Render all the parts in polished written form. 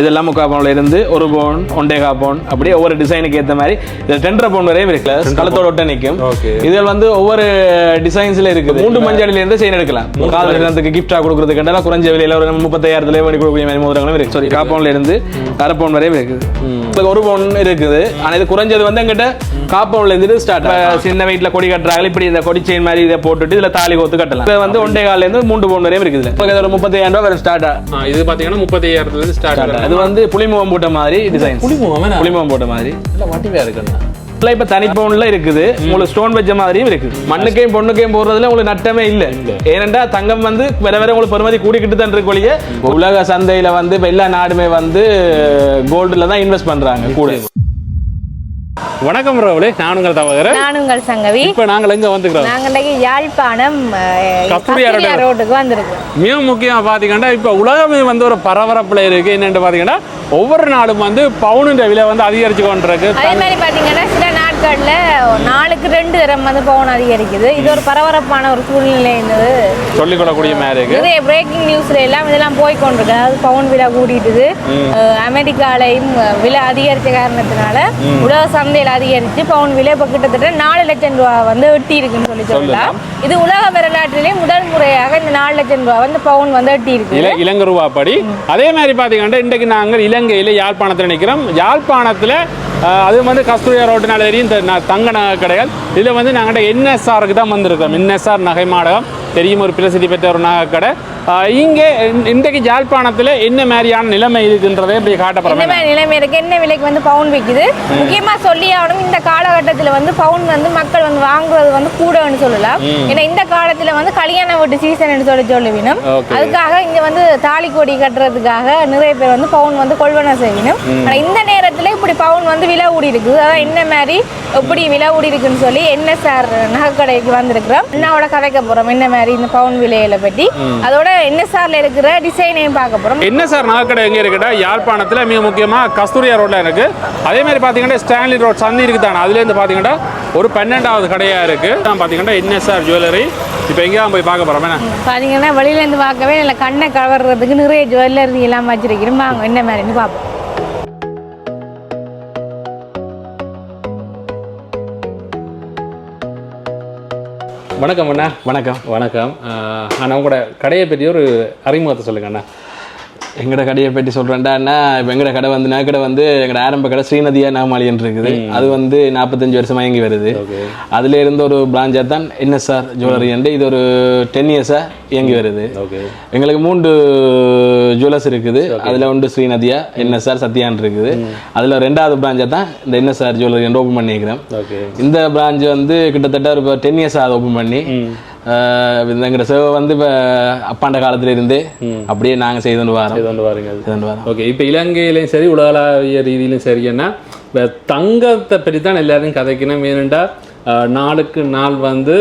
இதெல்லாம் 3/4 பவுன்ல இருந்து 1 பவுன் 1.5 பவுன் அப்படியே ஒவ்வொரு டிசைனுக்கு ஏற்ற மாதிரி இது 2.5 பவுன் வரையும் இருக்கு. களத்தோட ஒட்ட நிற்கும். இதில் வந்து ஒவ்வொரு டிசைன்ஸ்ல இருக்குது. 3 மஞ்சளில இருந்து செயின் எடுக்கலாம். காதல் நிலத்துக்கு கிஃப்டா கொடுக்கறதுக்கு குறைஞ்ச விலையில ஒரு 35,000 பண்ணி கொடுக்கக்கூடிய மாதிரி மோதிரங்களும் இருக்கு. சாரி 1/4 பவுன்ல இருந்து 1/2 பவுன் வரையும் இருக்குது. 1 பவுன் இருக்குது. ஆனா இது குறைஞ்சது வந்து எங்கிட்ட 1/4 பவுன்ல இருந்து ஸ்டார்ட். சின்ன வெயிட்ல கொடி கட்டுறாங்க. இப்படி இந்த கொடி செயின் மாதிரி இதை போட்டுட்டு இதுல தாலி கோத்து கட்டலாம். இது வந்து 1.25 இருந்து 3 பவுன் வரையும் இருக்குது. ஒரு 35,000 வரை ஸ்டார்ட். இது பாத்தீங்கன்னா 35,000 இருந்து ஸ்டார்ட். அது வந்து புலிமுகம் போட்ட மாதிரி டிசைன். புலிமுகம் போட்ட மாதிரி வட்டிவா இருக்குண்ணா. இப்ப தனி பவுன்ல இருக்குது. உங்களுக்கு ஸ்டோன் வச்ச மாதிரியும் இருக்குது. மண்ணுக்கையும் பொண்ணுக்கையும் போடுறதுல உங்களுக்கு நட்டமே இல்ல. ஏனென்றா தங்கம் வந்து வேற வேற உங்களுக்கு பெருமதி கூடிக்கிட்டு தான் இருக்கு. ஒழிய உலக சந்தையில வந்து எல்லா நாடுமே வந்து கோல்டுல தான் இன்வெஸ்ட் பண்றாங்க கூட. வணக்கம் ரவுலே, நான் உங்கள் தவகரன். நான் உங்கள் சங்கவி. இப்போ நாங்கள் எங்க வந்துக்கிறோம்? நாங்கள் யாழ்ப்பாணம் கஸ்தூரியா ரோட்டுக்கு வந்திருக்கோம். மிக முக்கியமாக பார்த்தீங்கன்னா இப்போ உலகமே வந்து ஒரு பரபரப்பில் இருக்கு. என்னென்னு பார்த்தீங்கன்னா ஒவ்வொரு நாளும் வந்து பவுனுன்ற விலை வந்து அதிகரிச்சு கொண்டிருக்கு. அதே மாதிரி பார்த்தீங்கன்னா சில நாட்களில் நாளுக்கு 2 தரம் வந்து பவுன் அதிகரிக்குது. இது ஒரு பரபரப்பான ஒரு சூழ்நிலை சொல்லிக்கொள்ளக்கூடிய மாதிரி இருக்கு. நிறைய பிரேக்கிங் நியூஸ்ல எல்லாம் இதெல்லாம் போய் கொண்டிருக்கு. அதாவது பவுன் விலை கூட்டிட்டுது. அமெரிக்காலையும் விலை அதிகரிச்ச காரணத்தினால உலக சந்தையில் அதிகரிச்சு பவுன் விலை இப்போ கிட்டத்தட்ட 4 லட்சம் ரூபா வந்து எட்டி இருக்குன்னு சொல்லலாம். இது உலக வரலாற்றிலே முதல் முறையாக இந்த 4 லட்சம் ரூபா வந்து பவுன் வந்து எட்டி இருக்கு இலங்கை ரூபா படி. அதே மாதிரி பார்த்தீங்கன்னா இன்றைக்கு நாங்கள் இலங்கையில் யாழ்ப்பாணத்தில் நிற்கிறோம். யாழ்ப்பாணத்தில் அது வந்து கஸ்தூரியா ரோட்டினால தெரியும் தங்க நகை கடைகள். இதில் வந்து நாங்கள் என்எஸ்ஆருக்கு தான் வந்திருக்கோம். என்எஸ்ஆர் நகை மாடகம் தெரியும், ஒரு பிரசித்தி பெற்ற ஒரு நகை கடை. இங்கே இன்றைக்கு யாழ்ப்பாணத்தில் என்ன மாதிரியான நிலைமை இருக்குன்றதை இப்படி காட்டப்படுறோம். என்ன நிலைமை இருக்கு, என்ன விலைக்கு வந்து பவுன் விற்குது முக்கியமா சொல்லி ஆகணும். இந்த காலகட்டத்தில் வந்து பவுன் வந்து மக்கள் வந்து வாங்குறது வந்து கூடன்னு சொல்லலாம். ஏன்னா இந்த காலத்தில் வந்து கல்யாண வீட்டு சீசன் சொல்லுவினும். அதுக்காக இங்க வந்து தாலி கொடி கட்டுறதுக்காக நிறைய பேர் வந்து பவுன் வந்து கொள்வன செய்யணும். ஆனா இந்த நேரத்தில் இப்படி பவுன் வந்து விலை ஊடி இருக்குது. அதான் என்ன மாதிரி எப்படி விலை ஊடி இருக்குன்னு சொல்லி என்எஸ்ஆர் நகைக்கடைக்கு வந்திருக்கிறோம். என்னோட கதைக்க போறோம் என்ன மாதிரி இந்த பவுன் விலையில பற்றி. அதோட என்எஸ்ஆர்ல இருக்கிற டிசைனையும் பார்க்க போறோம். என்எஸ்ஆர் நகைக்கடை எங்க இருக்குடா? யாழ்ப்பாணத்துல மிக முக்கியமா கஸ்தூரியா ரோட்ல இருக்கு. அதே மாதிரி பாத்தீங்கன்னா ஸ்டான்லி ரோட் சந்தி இருக்குதானே, அதுல இருந்து பாத்தீங்கன்னா ஒரு 12வது கடையா இருக்கு. பாத்தீங்கன்னா என்எஸ்ஆர் ஜுவல்லரி. இப்போ எங்கேயா போய் பார்க்க போறோம்? பாத்தீங்கன்னா வெளியில இருந்து பார்க்கவே இல்லை, கண்ணை கவர்றதுக்கு நிறைய ஜுவல்லரி எல்லாம் வச்சிருக்கிறோம். வாங்க என்ன மாதிரின்னு பார்ப்போம். வணக்கம் அண்ணா. வணக்கம். வணக்கம். ஆனால் உங்களோட கடையை பற்றி ஒரு அறிமுகத்தை சொல்லுங்க அண்ணா. எங்கட கடையை பற்றி சொல்றேன்டா. இப்போ எங்கட கடை வந்து நகை கடை வந்து எங்கட ஆரம்ப கடை ஸ்ரீநதியா நாமாலின்னு இருக்குது. அது வந்து 45 வருஷமா இயங்கி வருது. அதுல இருந்து ஒரு பிராஞ்சா தான் என்எஸ்ஆர் ஜுவல்லரி. இது ஒரு 10 இயர்ஸா இயங்கி வருது. எங்களுக்கு 3 ஜுவல்லர்ஸ் இருக்குது. அதுல ஒன்று ஸ்ரீநதியா, என்எஸ்ஆர், சத்யான் இருக்குது. அதுல 2வது பிராஞ்சா தான் இந்த என்எஸ்ஆர் ஜுவல்லரி ஓபன் பண்ணிக்கிறோம். இந்த பிராஞ்ச் வந்து கிட்டத்தட்ட ஒரு 10 இயர்ஸ் ஆகுது ஓபன் பண்ணி. எங்கட சேவை வந்து இப்போ அப்பாண்ட காலத்துல இருந்து அப்படியே நாங்கள் செய்து வரோம். ஓகே, இப்போ இலங்கையிலையும் சரி உலகளாவிய ரீதியிலும் சரி, என்ன இப்போ தங்கத்தை பற்றி தான் எல்லாரும் கதைக்கணும். ஏனெண்டா நாளுக்கு நாள் வந்து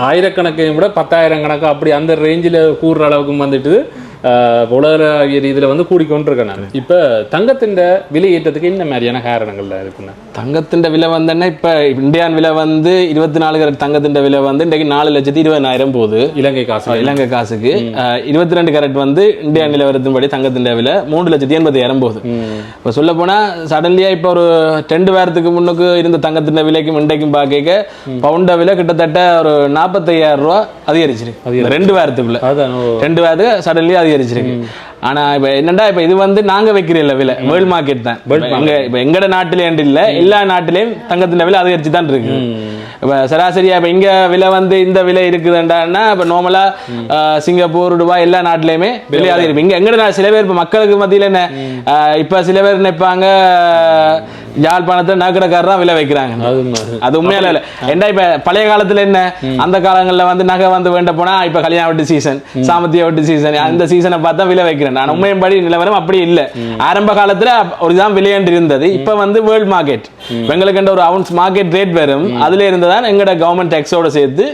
ஆயிரக்கணக்கையும் கூட 10,000 கணக்கு அப்படி அந்த ரேஞ்சில் கூடுற அளவுக்கு வந்துட்டு உலக ரீதியில் வந்து கூடிக்கொண்டிருக்கேன் நான். இப்போ தங்கத்தின் விலை ஏற்றத்துக்கு என்ன மாதிரியான காரணங்கள்ல இருக்குண்ணா? தங்கத்தின் விலை வந்தேன்னா இப்போ இந்தியான் விலை வந்து 24 கேரட் தங்கத்தின் விலை வந்து இன்றைக்கு 4,20,000 போகுது இலங்கை காசுக்கு. 22 கேரட் வந்து இந்தியா நிலவரத்தின்படி தங்கத்தின் விலை 3,80,000 போகுது. இப்போ சொல்ல போனா சடன்லியா இப்போ ஒரு 2 வாரத்துக்கு முன்னுக்கு இருந்த தங்கத்தின் விலைக்கும் இன்றைக்கும் பார்க்க பவுண்ட விலை கிட்டத்தட்ட ஒரு 45,000 ரூபா அதிகரிச்சிருக்கு 2 வாரத்துக்குள்ள. 2 வாரத்துக்கு சடன்லியா அதிகரிச்சிருக்கு. ஆனா இப்ப என்னண்டா இப்ப இது வந்து நாங்க வைக்கிற விலை வேர்ல்ட் மார்க்கெட் தான். இப்ப எங்கட நாட்டிலே இல்ல, எல்லா நாட்டிலையும் தங்கத்தின் விலை அதிகரிச்சு தான் இருக்கு. இப்ப சராசரியா இப்ப இங்க விலை வந்து இந்த விலை இருக்குதுன்னா இப்ப நார்மலா சிங்கப்பூர், துபாய் எல்லா நாட்டிலையுமே விலை அதிகரிப்பு. இங்க எங்கட சில பேர் இப்ப மக்களுக்கு மத்தியில என்ன இப்ப சில பேர் நினைப்பாங்க யாழ்ப்பாணத்துல நகைக்கடைக்காரர் தான் விலை வைக்கிறாங்க. அது உண்மையால இல்ல. ஏண்டா இப்ப பழைய காலத்துல என்ன அந்த காலங்கள்ல வந்து நகை வந்து வேண்ட போனா இப்ப கல்யாண வீட்டு சீசன், சாமத்திய வீட்டு சீசன், அந்த சீசனை பார்த்தா விலை வைக்கிறேன். உண்மையின்படி நிலவரம் அப்படி இல்லை. ஆரம்ப காலத்துல ஒரு தான் விலையன்று இருந்தது. இப்ப வந்து வேர்ல்ட் மார்க்கெட் எங்களுக்கு ஒரு அவுன்ஸ் மார்க்கெட் ரேட் வரும், அதுல இருந்து தான் எங்களோட கவர்மெண்ட் டேக்ஸோட சேர்த்து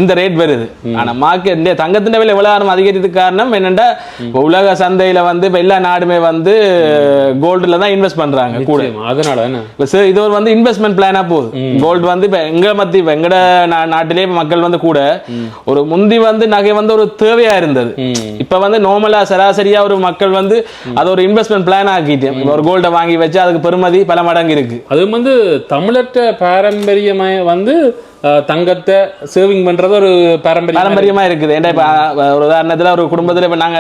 இந்த ரேட் வருது. ஆனா மார்க்கெட் தங்கத்தின் விலை எவ்வளவு அதிகரிக்கிறதுக்கு காரணம் என்னன்னா உலக சந்தையில வந்து இப்ப எல்லா நாடுமே வந்து கோல்டுல தான் இன்வெஸ்ட் பண்றாங்க கூட. அதனால இது ஒரு வந்து இன்வெஸ்ட்மெண்ட் பிளானா போகுது. கோல்டு வந்து இப்ப எங்கட நாட்டிலே மக்கள் வந்து கூட ஒரு முந்தி வந்து நகை வந்து ஒரு தேவையா இருந்தது. இப்ப வந்து நார்மலா சராசரியா ஒரு மக்கள் வந்து அது ஒரு இன்வெஸ்ட்மெண்ட் பிளான் ஆக்கிட்டு ஒரு கோல்டை வாங்கி வச்சு அதுக்கு பெருமதி பல மடங்கு இருக்கு. அது வந்து தமிழற்ற பாரம்பரியமா வந்து தங்கத்தை சேவிங் பண்றது ஒரு பாரம்பரியமா இருக்குது. ஏன்னா இப்ப ஒரு உதாரணத்துல ஒரு குடும்பத்துல இப்ப நாங்க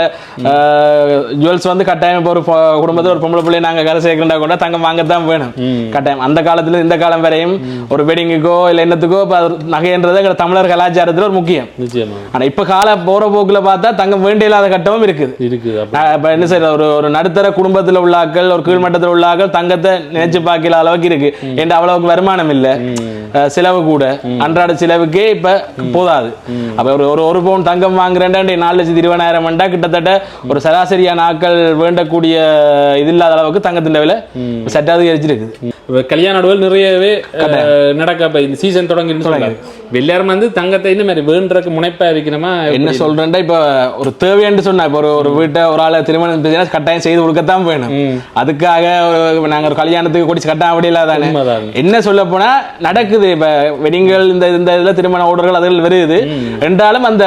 ஜுவல்ஸ் வந்து கட்டாயம் இப்ப ஒரு குடும்பத்துல ஒரு பொம்பளை பிள்ளைய நாங்க கரை சேர்க்கிறா கூட தங்கம் வாங்கத்தான் வேணும் கட்டாயம். அந்த காலத்துல இந்த காலம் வரையும் ஒரு வெட்டிங்குக்கோ இல்ல என்னத்துக்கோ நகைன்றது எங்க தமிழர் கலாச்சாரத்துல ஒரு முக்கியம். ஆனா இப்ப கால போற போக்குல பார்த்தா தங்கம் வேண்டிய இல்லாத கட்டமும் இருக்குது. இப்ப என்ன செய்யற ஒரு நடுத்தர குடும்பத்துல உள்ள ஆக்கள் ஒரு கீழ்மட்டத்தில் உள்ள ஆக்கள் தங்கத்தை நினைச்சு பார்க்கல அளவுக்கு இருக்கு. ஏன்னா அவ்வளவுக்கு வருமானம் இல்ல, செலவு கூட, அன்றாட செலவுக்கே இப்ப போதாது. அப்ப ஒரு பவுன் தங்கம் வாங்குறேன் 4,20,000 கிட்டத்தட்ட ஒரு சராசரியான ஆக்கள் வேண்டக்கூடிய இது இல்லாத அளவுக்கு தங்கத்தின் விலை சற்று அதிகரிச்சிருக்கு. கல்யாண நாடுகள் நிறையவே நடக்க இந்த சீசன் தொடங்கி எல்லாரும் வந்து தங்கத்தை இந்த மாதிரி வேண்டறதுக்கு முனைப்பா இருக்கணுமா என்ன சொல்றேன்டா, இப்ப ஒரு தேவைன்னு சொன்னா இப்ப ஒரு வீட்டை ஒரு ஆளை திருமணம் கட்டாயம் செய்து கொடுக்கத்தான் வேணும். அதுக்காக நாங்க ஒரு கல்யாணத்துக்கு குடிச்சு கட்டாயம் அப்படி இல்லாதானே என்ன சொல்ல போனா நடக்குது. இப்ப வெட்டிங்கள் இந்த இதுல திருமண ஓடர்கள் அதில் வருது என்றாலும் அந்த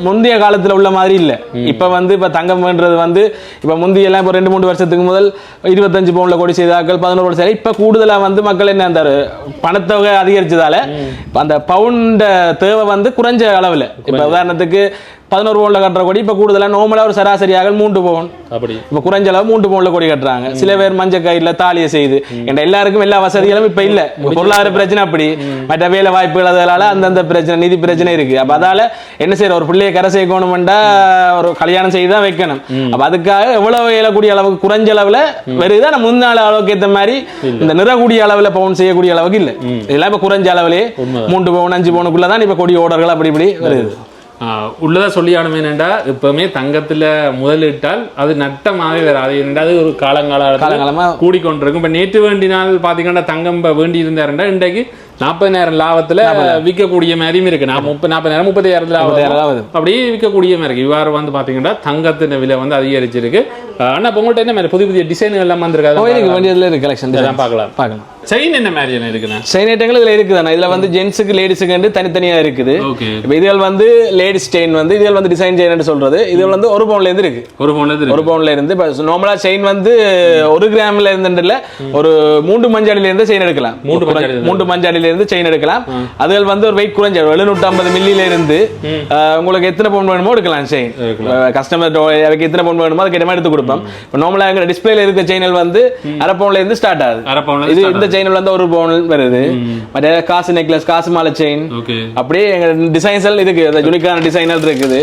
முந்தைய காலத்துல உள்ள மாதிரி இல்ல. இப்ப வந்து இப்ப தங்கம் வேண்டது வந்து இப்ப முந்தைய எல்லாம் இப்ப 2-3 வருஷத்துக்கு முதல் 25 பவுன்ல கொடி செய்தாக்கள் 11 பவுன் செய்ய. இப்ப கூடுதலா வந்து மக்கள் என்ன அந்த பணத்தொகை அதிகரிச்சதால அந்த பவுன் தேவை வந்து குறைஞ்ச அளவுல. இப்ப உதாரணத்துக்கு 11 பவுன்ல கட்டுற கொடி இப்ப கூடுதலா நார்மலா ஒரு சராசரியாக 3 பவுன் அப்படி இப்ப குறைஞ்ச அளவு 3 பவுன்ல கொடி கட்டுறாங்க. சில பேர் மஞ்சள் கயிறுல தாலியை செய்து என்ற எல்லாருக்கும் எல்லா வசதிகளும் இப்ப இல்ல. பொருளாதார பிரச்சனை அப்படி மற்ற வேலை வாய்ப்புகள் அதனால அந்தந்த பிரச்சனை நிதி பிரச்சனை இருக்கு. அப்ப அதால என்ன செய்யற ஒரு பிள்ளையை கரை சேர்க்கணும்டா ஒரு கல்யாணம் செய்துதான் வைக்கணும். அப்ப அதுக்காக எவ்வளவு இயலக்கூடிய அளவுக்கு குறைஞ்ச அளவுல வருது. ஆனா முன்னாள் அளவுக்கு ஏற்ற மாதிரி இந்த நிறக்கூடிய அளவுல பவுன் செய்யக்கூடிய அளவுக்கு இல்ல. இதெல்லாம் இப்ப குறைஞ்ச அளவுலே 3 பவுன் 5 பவுனுக்குள்ளதான் இப்ப கொடி ஓடர்கள் அப்படி இப்படி வருது. உள்ளதா சொல்லியானுமே என்னண்டா இப்பவுமே தங்கத்துல முதலிட்டால் அது நட்டமாவே வராது. அது ஒரு காலங்காலமா கூடிக்கொண்டிருக்கும். இப்ப நேற்று வேண்டினால் பாத்தீங்கன்னா தங்கம் வேண்டி இருந்தாருண்டா இன்றைக்கு 40,000 லாபத்துல விற்கக்கூடிய மாதிரியும் இருக்கு. 40,000 30,000 அப்படியே விற்கக்கூடிய மாதிரி இருக்கு. இவ்வாறு வந்து பாத்தீங்கன்னா தங்கத்தின் விலை வந்து அதிகரிச்சிருக்கு. ஆனா உங்கள்கிட்ட என்ன மாதிரி புதிய டிசைன்கள் எல்லாம் வந்திருக்காது கலெக்ஷன் பார்க்கலாம். செயின் என்ன மாதிரி என்ன இருக்குண்ணா? செயின் ஐட்டங்கள் இதுல இருக்குதாண்ணா. இதுல வந்து ஜென்ஸுக்கு லேடிஸுக்கு தனித்தனியா இருக்குது. இதுகள் வந்து லேடிஸ் செயின் வந்து இதுகள் வந்து டிசைன் செயின் சொல்றது. இதுல வந்து 1 பவுன்ல இருந்து இருக்கு. 1 பவுன்ல இருந்து நார்மலா செயின் வந்து 1 கிராம்ல இருந்து ஒரு 3 மஞ்சாடியில இருந்து செயின் எடுக்கலாம். 3 மஞ்சாடியில இருந்து செயின் எடுக்கலாம். அதுகள் வந்து ஒரு வெயிட் குறைஞ்ச 750 மில்லியில இருந்து உங்களுக்கு எத்தனை பவுன் வேணுமோ எடுக்கலாம். செயின் கஸ்டமர் அதுக்கு எத்தனை பவுன் வேணுமோ அதுக்கு இடமா எடுத்து கொடுப்போம். நார்மலா எங்க டிஸ்பிளேல இருக்க செயினல் வந்து 1/2 பவுன்ல இருந்து ஸ்டார்ட் ஆகுது. இது இந்த செயின்ல வந்து 1 பவுன் வருது. மற்ற காசு நெக்லஸ் காசு மாலை செயின் அப்படியே எங்க டிசைன்ஸ் இதுக்கு யூனிக்கான டிசைனல் இருக்குது.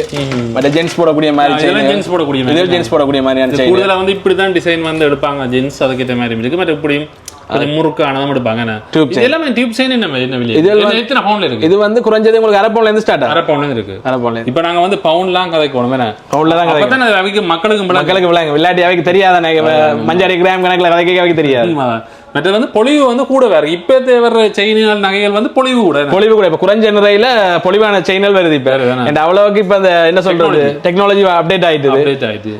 மற்ற ஜென்ஸ் போடக்கூடிய மாதிரி செயின் ஜென்ஸ் போடக்கூடிய மாதிரி இது ஜென்ஸ் போடக்கூடிய மாதிரியான செயின் கூடுதலா வந்து இப்படி தான் டிசைன் வந்து எடுப்பாங்க. ஜென்ஸ் அதுக்கு ஏத்த மாதிரி இருக்கு. மற்ற இப்படியும் முறுக்கானதும் எடுப்பாங்க. எல்லாமே டியூப் செயின் என்ன விலை? எத்தனை பவுன்ல இருக்கு? இது வந்து குறைஞ்சது உங்களுக்கு 1/2 பவுன்ல இருந்து ஸ்டார்ட் 1/2 பவுன்ல இருக்கு. 1/2 பவுன்ல இப்போ நாங்க வந்து பவுன்லாம் கதைக்கணும். பவுன்ல தான் கதைக்கணும். அப்பதான் அவைக்கு மக்களுக்கு விளையாடி அவைக்கு தெரியாத மஞ்சாடி கிராம் கணக்குல கதைக்க அவைக்கு தெரியாது. மற்றது வந்து பொலிவு வந்து கூட வேற. இப்ப வர்ற செயின்கள் நகைகள் வந்து பொலிவு கூட இப்ப குறைஞ்ச நிறையில பொலிவான செயின்கள் வருது. இப்ப அவ்வளவுக்கு இப்ப என்ன சொல்றது டெக்னாலஜி அப்டேட் ஆயிட்டு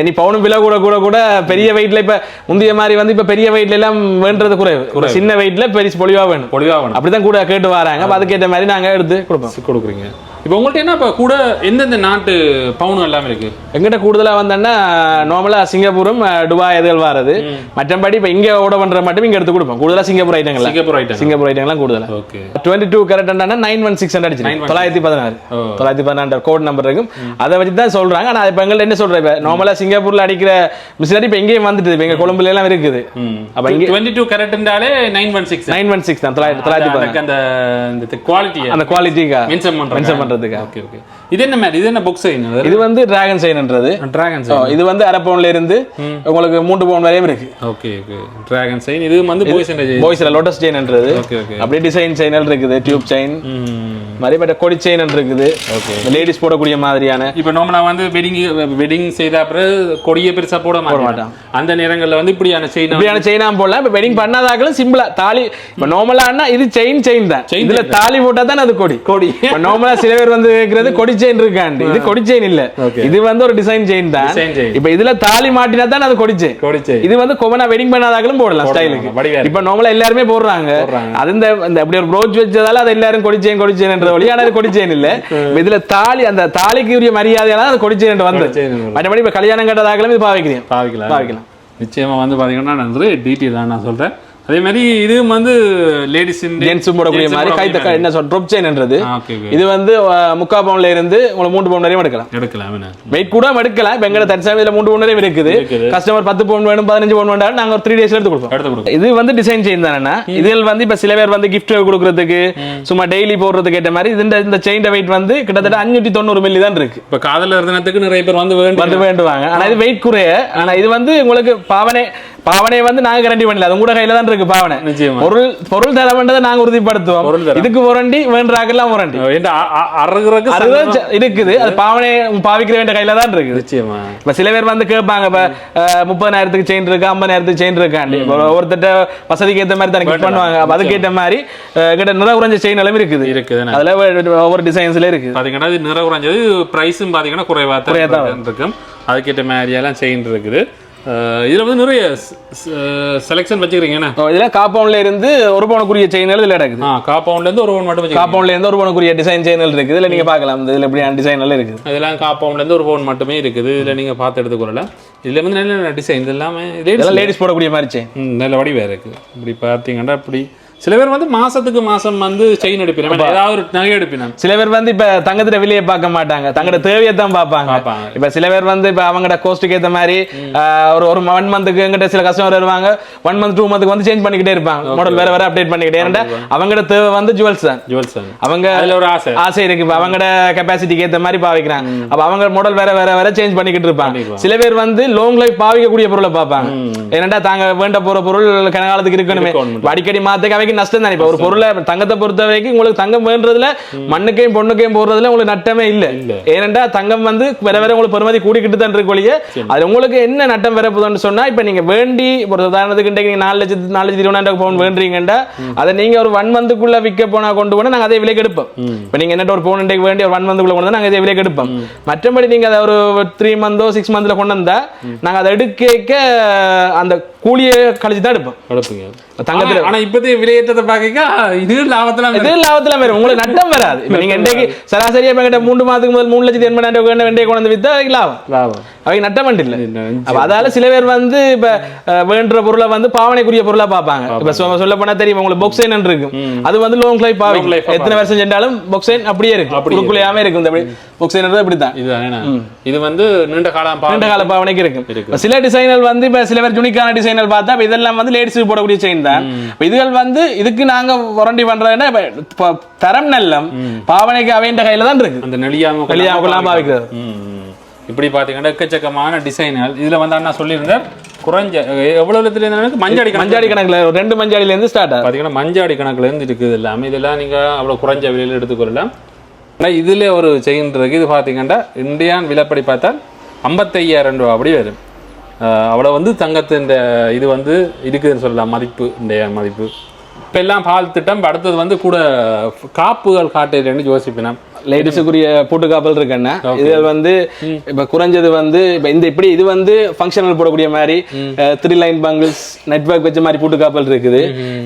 நீ பவுனும் விலை கூட பெரிய வெயிட்ல இப்ப முந்தைய மாதிரி வந்து இப்ப பெரிய வெயிட்ல எல்லாம் வேண்டது குறைவு. சின்ன வெயிட்ல பெரிய பொலிவா வேணும் அப்படிதான் கூட கேட்டு வராங்க. அதுக்கேற்ற மாதிரி நாங்க எடுத்து கொடுக்குறீங்க. இப்போ உங்கள்கிட்ட என்ன இப்போ கூட எந்தெந்த நாட்டு பவுன் எல்லாம் இருக்கு? எங்கிட்ட கூடுதலா வந்தோன்னா நார்மலா சிங்கப்பூரும் துபாய் இதுகள் வரது. மற்றபடி இப்போ இங்க ஓட பண்ற மட்டும் இங்க எடுத்து கொடுப்போம். கூடுதலா சிங்கப்பூர் ஐட்டங்கள்லாம் கூடுதலா 22 கேரட் 91,600 அடிச்சு 916 கோட் நம்பர் இருக்கும். அதை வச்சு தான் சொல்றாங்க. ஆனா இப்போ எங்கள்ட்ட என்ன சொல்றேன், இப்போ நார்மலா சிங்கப்பூர்ல அடிக்கிற மிஷினரி இப்போ எங்கேயும் வந்துட்டு இப்போ எங்க கொழும்புல எல்லாம் இருக்குது. அப்ப இங்க 22 கேரட்னாலே 916 தான் 916 அந்த குவாலிட்டிக்கா மென்ஷன் பண்றாங்க. பண்றதுக்கு. Okay okay. இது என்ன மாதிரி? இது என்ன புக் செயின்? இது வந்து டிராகன் செயின்ன்றது. Dragon chain. இது வந்து 1/2 பவுன்ல இருந்து உங்களுக்கு 3 பவுன் வரையும் இருக்கு. Okay okay. Dragon chain. இது வந்து பாய்ஸ்ல லோட்டஸ் செயின்ன்றது. Okay okay. அப்படியே டிசைன் செயினல் இருக்குது, டியூப் செயின் மாதிரி பட்ட கொடி செயின் இருக்குது. ஓகே. லேடிஸ் போடக்கூடிய மாதிரியான. இப்போ நார்மலா வந்து வெட்டிங் செய்த அப்புறம் கொடியை பெருசா போட மாட்டோம். அந்த நேரங்கள்ல வந்து இப்படியான செயினா போடலாம். இப்போ வெட்டிங் பண்ணாதாக்களும் சிம்பிளா தாலி இப்போ நார்மலானா இது செயின் தான். இதுல தாலி போட்டா தான் அது கொடி. இப்போ நார்மலா சில பேர் வந்து கேக்குறது கொடி செயின் இருக்காண்டு. இது கொடி செயின் இல்ல. இது வந்து ஒரு டிசைன் செயின் தான். இப்போ இதுல தாலி மாட்டினா தான் அது கொடி செயின். இது வந்து கொமனா வெட்டிங் பண்ணாதாக்களும் போடலாம் ஸ்டைலுக்கு. இப்போ நார்மலா எல்லாருமே போடுறாங்க. அது இந்த அப்படி ஒரு ப்ரோச் வச்சதால அது எல்லாரும் கொடி செயின்ன்ற வழி. ஆனா அது கொடி செயின் இல்ல. இதுல தாலி அந்த தாலிக்கு உரிய மரியாதையால அது கொடி செயின் வந்து. மற்றபடி இப்ப கல்யாணம் கட்டதாக்களும் இது பாவிக்கலாம். நிச்சயமா வந்து பாத்தீங்கன்னா நிறைய டீட்டெயில் நான் சொல்றேன். அதே மாதிரி இது வந்து லேடிஸ் ஜென்ட்ஸ் போடக்கூடிய மாதிரி கைத்த என்ன சொல்ற ட்ராப் செயின்ன்றது. இது வந்து 3/4 பவுன்ல இருந்து உங்களுக்கு 3 பவுன் வரையும் எடுக்கலாம். வெயிட் கூட எடுக்கலாம். இப்ப எங்கட தற்சமயத்துல 3 பவுன் வரையும் இருக்குது. கஸ்டமர் 10 பவுன் வேணும் 15 பவுன் வேணும் நாங்க ஒரு 3 டேஸ்ல எடுத்து கொடுப்போம். இது வந்து டிசைன் செயின் தானே. இதில் வந்து இப்ப சில பேர் வந்து கிஃப்ட் கொடுக்கறதுக்கு சும்மா டெய்லி போடுறதுக்கு ஏற்ற மாதிரி இந்த செயின் வெயிட் வந்து கிட்டத்தட்ட 590 மில்லி தான் இருக்கு. இப்ப காதல இருந்ததுக்கு நிறைய பேர் வந்து வேண்டுவாங்க. ஆனா இது வெயிட் குறைய. ஆனா இது வந்து உங்களுக்கு பாவனை வந்து நாங்க கேரண்டி பண்ணல. அது கூட கையில தான் இருக்கு பாவனை. பொருள் தர வேண்டதை நாங்க உறுதிப்படுத்துவோம். இதுக்கு வாரண்டி வேண்டாக்கெல்லாம் வாரண்டி இருக்குது. அது பாவனை பாவிக்கிற வேண்டிய கையில தான் இருக்கு. நிச்சயமா. இப்ப சில பேர் வந்து கேட்பாங்க, இப்ப 30,000 செயின் இருக்கு, 50,000 செயின் இருக்காண்டி. ஒருத்தட்ட வசதிக்கு ஏற்ற மாதிரி தான் கிஃப்ட் பண்ணுவாங்க. அதுக்கு ஏற்ற மாதிரி கிட்ட நிற குறைஞ்ச செயின் எல்லாம் இருக்குது. அதுல ஒவ்வொரு டிசைன்ஸ்ல இருக்கு. பாத்தீங்கன்னா நிற குறைஞ்சது பிரைஸும் பாத்தீங்கன்னா குறைவா தான் இருக்கும். அதுக்கேற்ற மாதிரி எல்லாம் செயின் இருக்குது. இதுல வந்து நிறைய செலக்ஷன் வச்சுக்கிறீங்க. இதுல காம்பவுண்ட்ல இருந்து 1 பவுனுக்குரிய செயின்கள் இதுல இருக்குது. காம்பவுண்ட்ல இருந்து 1 பவுன் மட்டும் காம்பவுண்ட்ல இருந்து 1 பவுனுக்குரிய டிசைன் செயின்கள் இருக்குது. இதுல நீங்க பார்க்கலாம். இதுல எப்படியான டிசைன் எல்லாம் இருக்குது. இதெல்லாம் காம்பவுண்ட்ல இருந்து 1 பவுன் மட்டுமே இருக்குது. இதுல நீங்க பார்த்து எடுத்துக்கொள்ளலாம். இதுல வந்து நல்ல டிசைன். இது எல்லாமே லேடிஸ் போடக்கூடிய மாதிரி செயின் நல்ல வடிவா இருக்கு. இப்படி பார்த்தீங்கன்னா அப்படி சில பேர் வந்து மாசத்துக்கு மாசம் வந்து செயின் எடுப்பினா, ஏதாவது ஒரு நகை எடுப்பினா. சில பேர் வந்து இப்ப தங்கத்துல விலையை பார்க்க மாட்டாங்க, தங்கட தேவையை தான் பார்ப்பாங்க. இப்ப சில பேர் வந்து இப்ப அவங்கட கோஸ்ட்டுக்கு ஏற்ற மாதிரி ஒரு 1 மந்த்துக்கு எங்கிட்ட சில கஸ்டமர் வருவாங்க. 1 மந்த் 2 மந்த்துக்கு வந்து சேஞ்ச் பண்ணிக்கிட்டே இருப்பாங்க. மாடல் வேற வேற அப்டேட் பண்ணிக்கிட்டே இருந்தா அவங்கட தேவை வந்து ஜுவல்ஸ் தான். அவங்க ஒரு ஆசை இருக்கு. இப்ப அவங்கட கெப்பாசிட்டிக்கு ஏற்ற மாதிரி பாவிக்கிறாங்க. அப்ப அவங்க மாடல் வேற வேற வேற சேஞ்ச் பண்ணிக்கிட்டு இருப்பாங்க. சில பேர் வந்து லாங் லைஃப் பாவிக்கக்கூடிய பொருளை பார்ப்பாங்க. ஏன்னா தாங்க வேண்ட போற பொருள் கனகாலத்துக்கு இருக்கணுமே. அடிக்கடி மாத்த நஷ்டம் தான். இப்ப ஒரு பொருளை தங்கத்தை பொறுத்த வரைக்கும் உங்களுக்கு தங்கம் வேண்டதுல மண்ணுக்கையும் பொண்ணுக்கையும் போடுறதுல உங்களுக்கு நட்டமே இல்ல. ஏனென்றா தங்கம் வந்து வேற வேற உங்களுக்கு பெருமதி கூடிக்கிட்டு தான் இருக்கு ஒழிய அது உங்களுக்கு என்ன நட்டம் வர போகுதுன்னு சொன்னா, இப்ப நீங்க வேண்டி ஒரு உதாரணத்துக்கு நீங்க 4,20,000 பவுன் வேண்டீங்கன்னா அதை நீங்க ஒரு 1 மந்த்துக்குள்ள விற்க போனா கொண்டு போனா நாங்க அதே விலைக்கு எடுப்போம். இப்ப நீங்க என்ன ஒரு பவுன் இன்றைக்கு வேண்டி ஒரு 1 மந்த்துக்குள்ள கொண்டு நாங்க அதே விலைக்கு எடுப்போம். மற்றபடி நீங்க அதை ஒரு 3 மந்தோ 6 மந்த்ல கொண்டு வந்தா நாங்க அதை எடுக்க அந்த கூலியை கழிச்சு தான் எடுப்போம் தங்கத்துல. ஆனா இப்போதைய விலையேற்றத்தை பார்க்க இது லாபத்துல வரும், உங்களுக்கு நட்டம் வராது. இப்ப நீங்க இன்றைக்கு சராசரியா 3 மாதத்துக்கு முதல் 3,80,000 வெண்டையை கொண்டு வந்து வித்தா லாபம், அவங்க நட்டம் இல்ல. அதால சில பேர் வந்து இப்ப வேண்ட பொருளை வந்து பாவனைக்குரிய பொருளா பார்ப்பாங்க. இப்ப சொல்ல போனா தெரியும் உங்களுக்கு பொக்சைன் இருக்கு. அது வந்து லாங் லைஃப் பாவிக்கும். எத்தனை வருஷம் சென்றாலும் பொக்சைன் அப்படியே இருக்கு, உருக்குலையாம இருக்கும். இந்த பொக்சைன் இப்படித்தான். இது வந்து நீண்ட கால பாவனைக்கு இருக்கு. சில டிசைனல் வந்து இப்ப சில பேர் யூனிக்கான டிசைனல் பார்த்தா இதெல்லாம் வந்து லேடிஸ் போடக்கூடிய செயின் தான். இதுகள் வந்து இதுக்கு நாங்க வாரண்டி பண்றதுன்னா தரம் நல்லம் பாவனைக்கு அவைன்ற கையில தான் இருக்கு. அந்த நெளியாம பாவிக்கிறது. இப்படி பாத்தீங்கன்னா எக்கச்சக்கமான டிசைன்கள் இதுல வந்து அண்ணா சொல்லியிருந்தார். குறைஞ்ச எவ்வளவு மஞ்சாடி கணக்குல 2 மஞ்சாடில இருந்து ஸ்டார்ட் ஆகும். பாத்தீங்கன்னா மஞ்சாடி கணக்குல இருந்து இருக்குது எல்லாமே. இதெல்லாம் நீங்க அவ்வளவு குறைஞ்ச விலையில எடுத்துக்கொள்ளலாம். ஆனால் இதுல ஒரு செயின் இருக்கு. இது பாத்தீங்கன்னா இந்தியான் விலைப்படி பார்த்தா 55,000 ரூபா அப்படி வரும். அவ்வளோ வந்து தங்கத்தின் இது வந்து இருக்குதுன்னு சொல்லலாம் மதிப்பு. இந்தியா மதிப்பு இப்போ எல்லாம் பால் திட்டம். அடுத்தது வந்து கூட காப்புகள் காட்டுறேன்னு யோசிப்பினா லேடிஸுக்குரிய பூட்டு காப்பல் இருக்குன்னா இது வந்து இப்ப குறைஞ்சது வந்து இப்ப இந்த இப்படி இது வந்து ஃபங்க்ஷனல் போடக்கூடிய மாதிரி 3 லைன் பங்கிள்ஸ் நெட்வொர்க் வச்ச மாதிரி பூட்டு காப்பல் இருக்குது.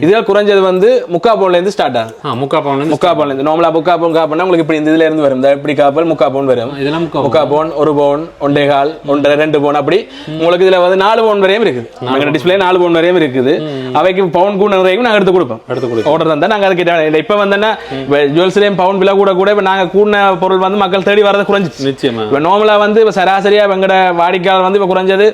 இதுல குறைஞ்சது வந்து 3/4 பவுன்ல இருந்து ஸ்டார்ட் ஆகும். 3/4 பவுன்ல இருந்து நார்மலா 3/4 பவுன் காப்புனா உங்களுக்கு இப்படி இந்த இதுல இருந்து வரும். இப்படி காப்பல் 3/4 பவுன் வரும். இதெல்லாம் 3/4 பவுன் 1 பவுன் 1.25 1.5 2 பவுன் அப்படி உங்களுக்கு இதுல வந்து 4 பவுன் வரையும் இருக்குது. நம்ம டிஸ்பிளே 4 பவுன் வரையும் இருக்குது. அவைக்கு பவுன் கூட வரையும் நாங்க எடுத்து கொடுப்போம். ஆர்டர் தந்தா நாங்க அதுக்கு இப்ப வந்து ஜுவல்ஸ்லயும் பவுன் விலை கூட இப்ப நாங்க கூடின பொருள் வந்து மக்கள் தேடி வரது குறைஞ்சிச்சு. நிச்சயமா இப்ப நார்மலா வந்து இப்ப சராசரியா எங்கட வாடிக்கையாளர் வந்து இப்ப குறைஞ்சது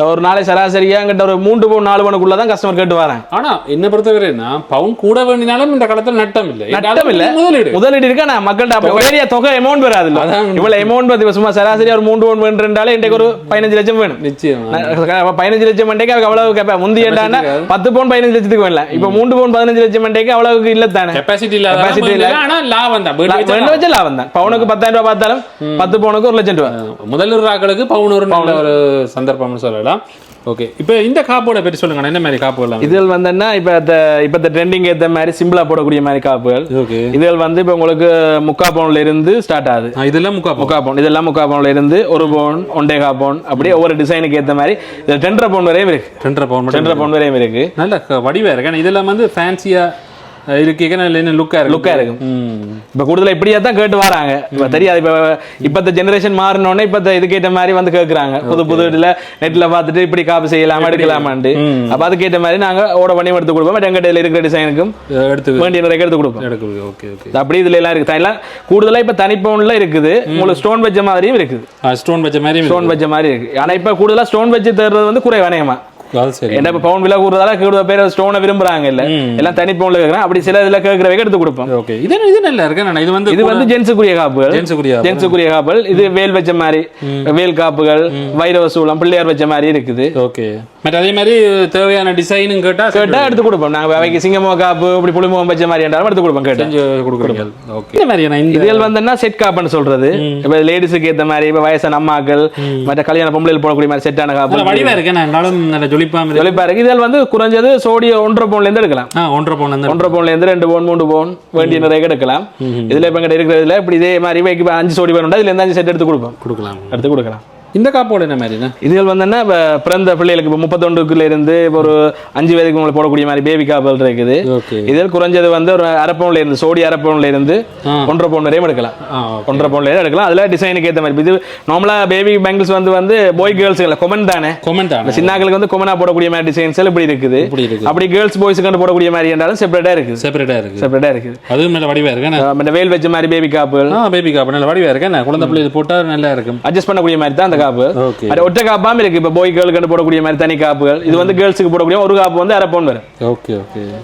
ஒரு நாளை சராசரியா எங்கிட்ட ஒரு 3 பவுன் 4 பவுனுக்குள்ள தான் கஸ்டமர் கேட்டு வராங்க. ஆனா என்ன பொறுத்தவரை பவுன் கூட வேண்டினாலும் இந்த காலத்துல நட்டம் இல்ல முதலீடு இருக்கு. நான் மக்கள்கிட்ட பெரிய தொகை அமௌண்ட் வராது. இவ்வளவு அமௌண்ட் வந்து சும்மா சராசரி ஒரு 3 பவுன் வேண்டாலே இன்றைக்கு ஒரு 15 லட்சம் வேணும். நிச்சயம் 15 லட்சம் மண்டைக்கு அவ்வளவு கேப்பா. முந்தி ஏண்டானா 10 பவுன் 15 லட்சத்துக்கு வேணல. இப்ப 3 பவுன் 15 லட்சம் மண்டைக்கு அவ்வளவுக்கு இல்ல தானே. கெபாசிட்டி இல்ல. ஆனா லாபம் தான். வச்ச லாபம் தான். பவுனுக்கு 10,000 ரூபாய் பார்த்தாலும் 10 பவுனுக்கு 1 லட்சம் ரூபாய். முதலீடுகளுக்கு பவுன் ஒரு நல்ல ஒரு சந்தர்ப்பம்னு சொல்லலாம். ஓகே, இப்போ இந்த காப்போட பற்றி சொல்லுங்க. என்ன மாதிரி காப்புகள் இதில் வந்தேன்னா இப்போ ட்ரெண்டிங் ஏற்ற மாதிரி சிம்பிளா போடக்கூடிய மாதிரி காப்புகள். ஓகே, இதில் வந்து இப்போ உங்களுக்கு 3/4 பவுன்ல இருந்து ஸ்டார்ட் ஆகுது. இதெல்லாம் 3/4 பவுன். இதெல்லாம் 3/4 பவுன்ல இருந்து 1 பவுன் 1.5 பவுன் அப்படியே ஒவ்வொரு டிசைனுக்கு ஏற்ற மாதிரி இது 2.5 பவுன் வரையும் இருக்கு. 2.5 பவுன் வரையும் இருக்கு. நல்ல வடிவா இருக்கு. இதெல்லாம் வந்து ஃபேன்சியா லுக்கா இருக்கும். இப்ப கூடுதலா இப்படியா தான் கேட்டு வராங்க. இப்ப தெரியாது. இப்ப ஜெனரேஷன் மாறினோடனே இப்ப இதுக்கேற்ற மாதிரி வந்து கேட்கறாங்க. புது இதுல நெட்ல பாத்துட்டு இப்படி காப்பி செய்யலாமா எடுக்கலாமான்னு. அப்ப அதுக்கேற்ற மாதிரி நாங்க ஓட பண்ணி எடுத்து கொடுப்போம். எங்கிட்ட இருக்கிற டிசைனுக்கும் வேண்டிய நிறைய எடுத்து கொடுப்போம். அப்படி இதுல எல்லாம் இருக்கு. எல்லாம் கூடுதலா இப்ப தனிப்பவுன்ல இருக்குது. உங்களுக்கு ஸ்டோன் வச்ச மாதிரியும் இருக்குது. ஸ்டோன் வச்ச மாதிரி இருக்கு. ஆனா இப்ப கூடுதலா ஸ்டோன் வச்சு தர்றது வந்து குறைவானேமா. என்ன பவுன் விலை கூடுறதால கூடுதல் பேர் ஸ்டோனை விரும்புறாங்க. இல்ல எல்லாம் தனி பவுன்ல கேக்குறேன். அப்படி சில இதுல கேட்கறவை எடுத்து கொடுப்போம். ஓகே, இது நல்லா இருக்கு. இது வந்து ஜென்ஸுக்குரிய காப்புகள். ஜென்ஸுக்குரிய காப்புகள். இது வேல் வச்ச மாதிரி வேல் காப்புகள், வைரவ சூளம், பிள்ளையார் வச்ச மாதிரி இருக்குது. ஓகே, மற்ற அதே மாதிரி தேவையான டிசைனும் கேட்டா எடுத்து கொடுப்போம். நாங்க அவைக்கு சிங்கமோ காப்பு இப்படி புளிமுகம் வச்ச மாதிரி என்றாலும் எடுத்து கொடுப்போம். கேட்டு இதில் வந்து செட் காப்புன்னு சொல்றது. இப்ப லேடிஸுக்கு ஏற்ற மாதிரி இப்ப வயசான அம்மாக்கள் மற்ற கல்யாண பொம்பளையில் போடக்கூடிய மாதிரி செட்டான காப்பு வடிவா இருக்கு. இதில் வந்து குறைஞ்சது சோடியம் 1.5 பவுன்ல இருந்து எடுக்கலாம். 1.5 பவுன்ல இருந்து 2 பவுன் 3 பவுன் வேண்டிய நிறைய எடுக்கலாம். இதுல இப்ப இருக்கிறதுல இப்படி இதே மாதிரி 5 சோடி வேணும். இதுல இருந்து 5 செட் எடுத்து கொடுக்கலாம். இந்த காப்போட என்ன மாதிரி இதுகள் வந்து பிறந்த பிள்ளைகளுக்கு இப்போ 31 இருந்து ஒரு 5 வயதுக்கு உங்களுக்கு போடக்கூடிய மாதிரி பேபி காப்பல் இருக்குது. இதில் குறைஞ்சது வந்து ஒரு 1/2 பவுன்ல இருந்து சோடி 1/2 பவுன்ல இருந்து 1.5 பவுன் வரையும் எடுக்கலாம். 1.5 பவுன்ல இருந்து எடுக்கலாம். அதுல டிசைனுக்கு ஏற்ற மாதிரி. இது நார்மலா பேபி பேங்கிள்ஸ் வந்து பாய் கேர்ள்ஸ் கொமன் தானே. சின்னாக்களுக்கு வந்து கொமனா போடக்கூடிய மாதிரி டிசைன்ஸ் இப்படி இருக்குது. அப்படி கேர்ள்ஸ் பாய்ஸ்க்கு போடக்கூடிய மாதிரி என்றாலும் செப்பரேட்டா இருக்குது. அதுவும் நல்ல வடிவா இருக்கு. வேல் வச்ச மாதிரி பேபி காப்புகள். நல்ல வடிவா இருக்கு. குழந்தை பிள்ளை போட்டா நல்லா இருக்கும். அட்ஜஸ்ட் பண்ணக்கூடிய மாதிரி தான் காப்பு. ஒற்றை காப்பாம இருக்கு. இப்ப பாய் கேர்ளுக்கு போடக்கூடிய மாதிரி தனி காப்புகள். இது வந்து கேர்ள்ஸுக்கு போடக்கூடிய ஒரு காப்பு வந்து 1/2 பவுன் வரும். ஓகே.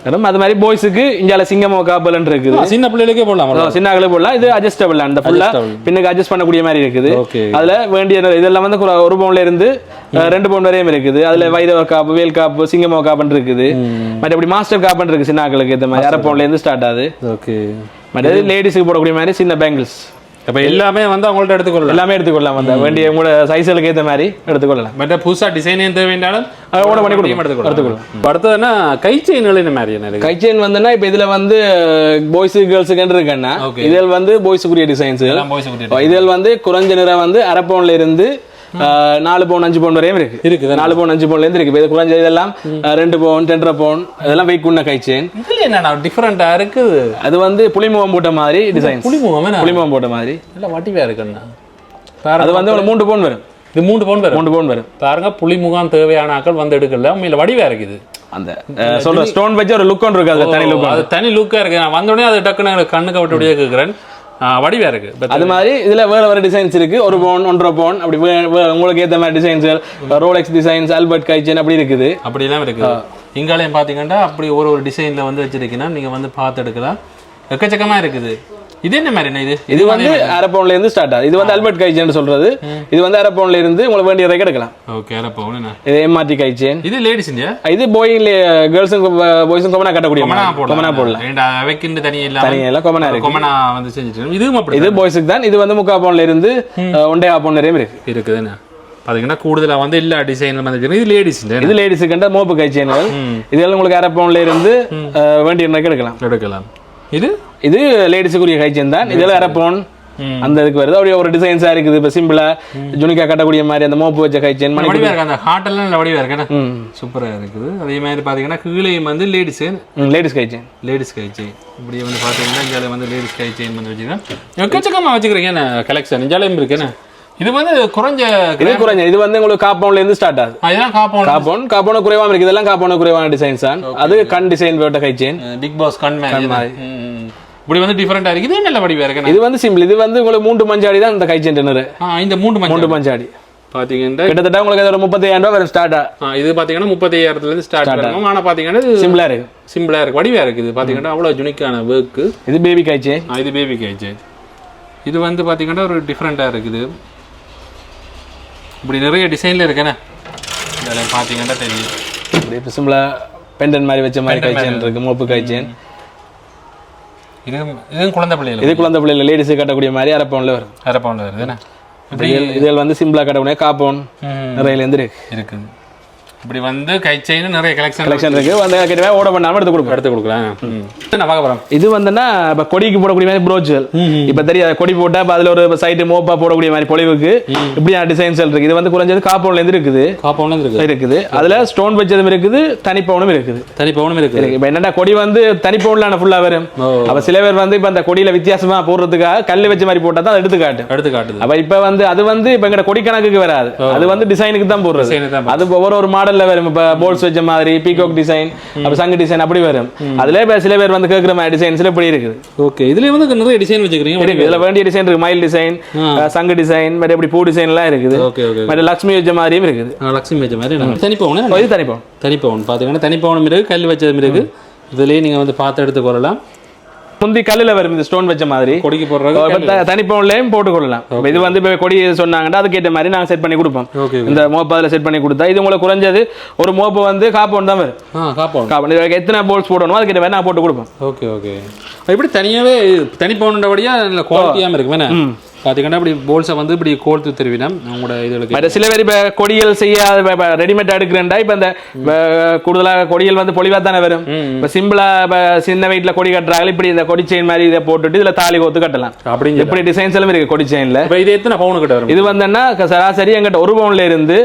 அது மாதிரி பாய்ஸுக்கு இங்கால சிங்கமோ காப்புகள் இருக்குது. சின்ன பிள்ளைகளுக்கே போடலாம். சின்னகளுக்கு போடலாம். இது அட்ஜஸ்டபிள். அந்த ஃபுல்லா பின்னுக்கு அட்ஜஸ்ட் பண்ணக்கூடிய மாதிரி இருக்குது. அதுல வேண்டிய இதெல்லாம் வந்து 1 பவுன்ல இருந்து 2 பவுன் வரையும் இருக்குது. அதுல வைரவ காப்பு, வேல் காப்பு, சிங்கமோ காப்புன்னு இருக்குது. மற்றபடி மாஸ்டர் காப்புன்னு இருக்கு. சின்னாக்களுக்கு இந்த மாதிரி 1/2 பவுன்ல இருந்து ஸ்டார்ட் ஆகுது. ஓகே. மற்றது லேடிஸுக்கு போடக்கூடிய மாதிரி சின்ன பேங்கிள்ஸ். அப்ப எல்லாமே வந்து அவங்கள்ட்ட எடுத்துக்கொள்ளலாம். எல்லாமே எடுத்துக்கொள்ளலாம். வந்து வேண்டிய உங்களோட சைஸ்களுக்கு ஏற்ற மாதிரி எடுத்துக்கொள்ளலாம். பட் புதுசா டிசைன் எந்த வேண்டாலும் ஓட பண்ணி எடுத்துக்கொள்ளலாம். அடுத்ததுன்னா கை செயின்கள் என்ன மாதிரி என்ன கை செயின் வந்துன்னா இப்ப இதுல வந்து பாய்ஸ் கேர்ள்ஸுக்கு இருக்குன்னா இதில் வந்து பாய்ஸுக்குரிய டிசைன்ஸ். இதில் வந்து குறைஞ்ச நிறம் வந்து 1/2 பவுன்ல இருந்து 4 பவுன் 5 பவுன் வரையும் இருக்கு. 4 பவுன் 5 பவுன்ல இருந்து இருக்கு. இது குறைஞ்ச இதெல்லாம் 2 பவுன் 2.5 பவுன் இதெல்லாம் வெயிட் பண்ண கை செயின். இதுல என்ன டிஃபரெண்டா இருக்குது? அது வந்து புளிமுகம் போட்ட மாதிரி டிசைன். புளிமுகம் போட்ட மாதிரி நல்ல வடிவா இருக்குன்னா அது வந்து 3 பவுன் வரும். இது 3 பவுன் வரும். பாருங்க, புளிமுகம் தேவையான ஆட்கள் வந்து எடுக்கல. உண்மையில வடிவா இருக்குது. அந்த சொல்ற ஸ்டோன் வச்சு ஒரு லுக் ஒன்று இருக்கு. அது தனி லுக். அது தனி லுக்கா இருக்கு. நான் வந்த உடனே அது டக்குன்னு கண்ணுக்கு விட்டுடியே கேக்குறேன். வடிவா இருக்கு. அது மாதிரி இதுல வேற டிசைன்ஸ் இருக்கு. 1 பவுன் 1.5 பவுன் அப்படி உங்களுக்கு ஏத்த மாதிரி டிசைன்ஸ், ரோலெக்ஸ் டிசைன்ஸ், ஆல்பர்ட் கை செயின் அப்படி இருக்குது. அப்படி எல்லாம் இருக்கு. இங்காலையும் பாத்தீங்கன்னா அப்படி ஒரு டிசைன்ல வந்து வச்சிருக்கீங்கன்னா நீங்க வந்து பார்த்து எடுக்கலாம். எக்கச்சக்கமா இருக்குது. இது என்ன மாதிரி? இது வந்து 1/2 பவுன்ல இருந்து ஸ்டார்ட் ஆகுது. இது வந்து ஆல்பர்ட் கை செயின் சொல்றது. இது வந்து 1/2 பவுன்ல இருந்து உங்களுக்கு வேண்டிய ரேட் எடுக்கலாம். ஓகே, 1/2 பவுன். இது எம்ஆர்டி கை செயின். இது லேடிஸ் இல்லையா? இது கேர்ள்ஸும் பாய்ஸும் கொமனா கட்டக்கூடிய கொமனா போடலாம். அவைக்கு தனியா கொமனா இருக்கு. கொமனா வந்து செஞ்சுட்டு இதுவும் அப்படி. இது பாய்ஸுக்கு தான். இது வந்து 3/4 பவுன்ல இருந்து 1.5 பவுன் வரையும் இருக்குதுன்னு பாத்தீங்கன்னா கூடுதலா வந்து எல்லா டிசைன்ல வந்து இது லேடிஸ் இல்ல. இது லேடிஸுக்கு மோப்பு கை செயின்கள். இதெல்லாம் உங்களுக்கு 1/2 பவுன்ல இருந்து வேண்டிய ரேட் எடுக்கலாம். இது லேடிஸுக்குரிய கை செயின் தான். இதெல்லாம் 1/2 பவுன் அந்த இதுக்கு வருது. அப்படியே ஒரு டிசைன்ஸா இருக்குது. இப்ப சிம்பிளா ஜுனிக்கா கட்டக்கூடிய மாதிரி அந்த மோப்பு வச்ச கை செயின் வடிவா இருக்கு. அந்த ஹார்ட் எல்லாம் நல்ல வடிவா இருக்கு. சூப்பரா இருக்குது. அதே மாதிரி பாத்தீங்கன்னா கீழே வந்து லேடிஸ் கை செயின். இப்படி வந்து பாத்தீங்கன்னா இங்க வந்து லேடிஸ் கை செயின் வந்து வச்சிருக்கேன். எக்கச்சக்கமா வச்சுக்கிறீங்க கலெக்ஷன். இஞ்சாலையும் இருக்கு. இது வந்து குறைஞ்ச. இது வந்து உங்களுக்கு 1/4 பவுன்ல இருந்து ஸ்டார்ட் ஆகுது. இதெல்லாம் 1/4 பவுன் குறைவாம இருக்கு. இதெல்லாம் 1/4 பவுன் குறைவான டிசைன்ஸ் தான். அது கண் டிசைன் போட்ட கை செயின். பிக் பாஸ் கண் மாதிரி. இப்படி வந்து டிஃபரெண்டா இருக்கு. இது நல்ல வடிவா இருக்கு. இது வந்து சிம்பிள். இது வந்து உங்களுக்கு 3 மஞ்சாடி தான் இந்த கை செயின். இந்த 3 மஞ்சாடி பாத்தீங்கன்னா கிட்டத்தட்ட உங்களுக்கு அது ஒரு 35,000 ரூபாய் வரும் ஸ்டார்ட்டா. இது பாத்தீங்கன்னா 35,000 ஸ்டார்ட் பண்ணுவோம். ஆனா பாத்தீங்கன்னா சிம்பிளா இருக்கு, சிம்பிளா இருக்கு, வடிவா இருக்கு. இது பாத்தீங்கன்னா அவ்வளவு யூனிக்கான ஒர்க். இது பேபி காய்ச்சி, இது பேபி காய்ச்சி. இது வந்து பாத்தீங்கன்னா ஒரு டிஃப்ரெண்டா இருக்குது. இப்படி நிறைய டிசைன்ல இருக்குண்ணே, இதெல்லாம் பாத்தீங்கன்னா தெரியும். இப்படி சிம்பிளா பெண்டன் மாதிரி வச்ச மாதிரி காய்ச்சேன் இருக்கு, மோப்பு காய்ச்சேன். இது குழந்தை பிள்ளைகள், இது குழந்தை பிள்ளைல லேடிஸ் கட்டக்கூடிய மாதிரி அரப்பவுன்ல வரும். அரப்பவுன்ல வருதுண்ணே. இதில் வந்து சிம்பிளா கட்டக்கூடிய காப்பவுன் நிறைய இருக்குது. இப்படி வந்து கை செயின் நிறைய கலெக்ஷன் இருக்கு. வந்து கிட்டவே ஓட பண்ணாம எடுத்து கொடுக்கலாம். இது வந்துன்னா இப்ப கொடிக்கு போடக்கூடிய மாதிரி ப்ரோச்சுகள். இப்ப தெரியாது கொடி போட்டா அதுல ஒரு சைடு மோப்பா போடக்கூடிய மாதிரி பொலிவுக்கு இப்படியான டிசைன்ஸ் இருக்கு. இது வந்து குறைஞ்சது காப்பவுன்ல இருந்து இருக்குது. அதுல ஸ்டோன் வச்சதும் இருக்குது, தனிப்பவுனும் இருக்குது. இப்ப என்னன்னா கொடி வந்து தனிப்பவுன்ல ஃபுல்லா வரும். அப்ப சில பேர் வந்து இப்ப அந்த கொடியில வித்தியாசமா போடுறதுக்காக கல்லு வச்ச மாதிரி போட்டா தான் எடுத்து காட்டு. அப்ப இப்ப வந்து அது வந்து இப்ப எங்க கொடி கணக்குக்கு வராது, அது வந்து டிசைனுக்கு தான் போடுறது. அது ஒவ்வொரு மாடல் வரும். இப்ப போல்ஸ் வச்ச மாதிரி பீகாக் டிசைன், அப்ப சங்கு டிசைன் அப்படி வரும். அதுல சில பேர் வந்து கேக்குற மாதிரி டிசைன்ஸ்ல இப்படி இருக்குது. ஓகே, இதுல வந்து நிறைய டிசைன் வச்சிருக்கீங்க. இதுல வேண்டிய டிசைன் இருக்கு, மயில் டிசைன், சங்கு டிசைன், மற்ற இப்படி பூ டிசைன் எல்லாம் இருக்குது. மற்ற லட்சுமி வச்ச மாதிரியும் இருக்குது. லட்சுமி வச்ச மாதிரி தனிப்பவுன், இது தனிப்பவுன் பாத்தீங்கன்னா தனிப்பவுனும் இருக்கு, கல் வச்சதும் இருக்கு. இதுலயே நீங்க வந்து பார்த்து எடுத்துக்கொள்ளலாம். முந்தி கல்லுல வரும் இந்த ஸ்டோன் வச்ச மாதிரி கொடிக்கு போடுறது, தனிப்பவுன்லயும் போட்டுக்கொள்ளலாம். இது வந்து கொடி சொன்னாங்கன்னா அதுக்கேற்ற மாதிரி நாங்க செட் பண்ணி கொடுப்போம். இந்த மோப்பு அதுல செட் பண்ணி கொடுத்தா இது உங்களுக்கு குறைஞ்சது ஒரு மோப்பு வந்து காப்பவுன் தான் வரும். எத்தனை போல்ஸ் போடணுமோ அதுக்கேற்ற மாதிரி நான் போட்டு கொடுப்போம். Okay okay. இப்படி தனியாவே தனிப்பவுனுடைய நல்ல குவாலிட்டியாம இருக்கு வேணா. பாத்தீங்கன்னா இப்படி போல்ஸை வந்து இப்படி கோர்த்து தருவினா உங்களோட இதுகளுக்கு. சில பேர் இப்ப கொடிகள் செய்ய ரெடிமேட் எடுக்கிறேன்டா, இப்ப இந்த கூடுதலாக கொடிகள் வந்து பொலிவா தானே வரும். இப்ப சிம்பிளா சின்ன வெயிட்ல கொடி கட்டுறாங்க, இப்படி இந்த கொடி செயின் மாதிரி இதை போட்டுட்டு இதுல தாலி கோத்து கட்டலாம். அப்படி இப்படி டிசைன்ஸ் எல்லாம் இருக்கு கொடி செயின்ல. இது எத்தனை பவுன் கிட்ட வரும்? இது வந்து சராசரி எங்கிட்ட 1 பவுன்ல இருந்து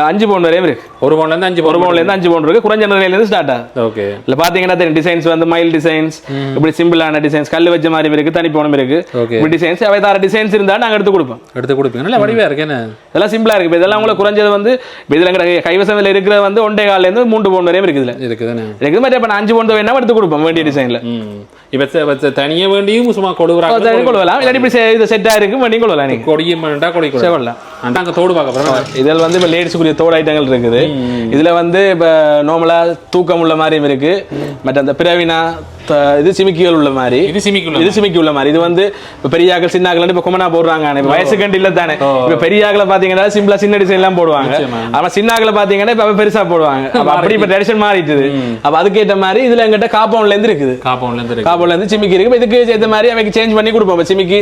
5 பவுன் வரையும் இருக்கு. 1 பவுன்ல இருந்து 5 பவுன் இருக்கு. குறைஞ்ச நிலையில இருந்து ஸ்டார்ட் ஆகுது. ஓகே, இல்ல பாத்தீங்கன்னா டிசைன்ஸ் வந்து மயில் டிசைன்ஸ், இப்படி சிம்பிளான டிசைன்ஸ், கல்லு வச்ச மாதிரி இருக்கு, தனிப்பவுனும் இருக்கு. இப்படி டிசைன்ஸ் அவை தார டிசைன்ஸ் இருந்தா நாங்க எடுத்து கொடுப்போம். நல்ல வடிவா இருக்கு, இதெல்லாம் சிம்பிளா இருக்கு. இதெல்லாம் உங்களுக்கு குறைஞ்சது வந்து இதுல கைவசம்ல இருக்கிறது வந்து 1.25 இருந்து 3 பவுன் வரையும் இருக்குதுல இருக்குது. மாதிரி இப்ப 5 பவுன் வேணா எடுத்து கொடுப்போம் வேண்டிய டிசைன்ல. இப்ப தனியா வேண்டியும் சும்மா கொடுக்கலாம், இல்லாட்டி இப்படி இது செட்டா இருக்கு வேண்டியும் கொள்ளலாம். நீங்க கொடியும் கொடி கொள்ளலாம். அங்க தோடு பார்க்க இதில் வந்து இப்ப லேடிஸ்க்குரிய தோடு ஐட்டங்கள் இருக்குது. இதுல வந்து இப்ப நார்மலா தூக்கம் உள்ள மாதிரியும் இருக்கு, மற்ற அந்த பிறவினா இது சிமிக்கிகள் உள்ள மாதிரி, இது சிமிக்கி உள்ள மாதிரி. இது வந்து இப்ப பெரியாக்கள் சின்னாக்கள் இப்ப கொமனா போடுறாங்க. இப்ப வயசு கண்டு இல்ல தானே. இப்ப பெரியாக்களை பாத்தீங்கன்னா சிம்பிளா சின்ன டிசைன் எல்லாம் போடுவாங்க. ஆனா சின்னாக்களை பாத்தீங்கன்னா இப்ப பெருசா போடுவாங்க. அப்படி இப்ப ட்ரெடிஷன் மாறிட்டுது. அப்ப அதுக்கேற்ற மாதிரி இதுல எங்கிட்ட காப்பவுன்ல இருந்து இருக்குது. காப்பவுன்ல இருந்து சிமிக்கி இருக்கு. இதுக்கு ஏற்ற மாதிரி அவைக்கு சேஞ்ச் பண்ணி கொடுப்போம். சிமிக்கி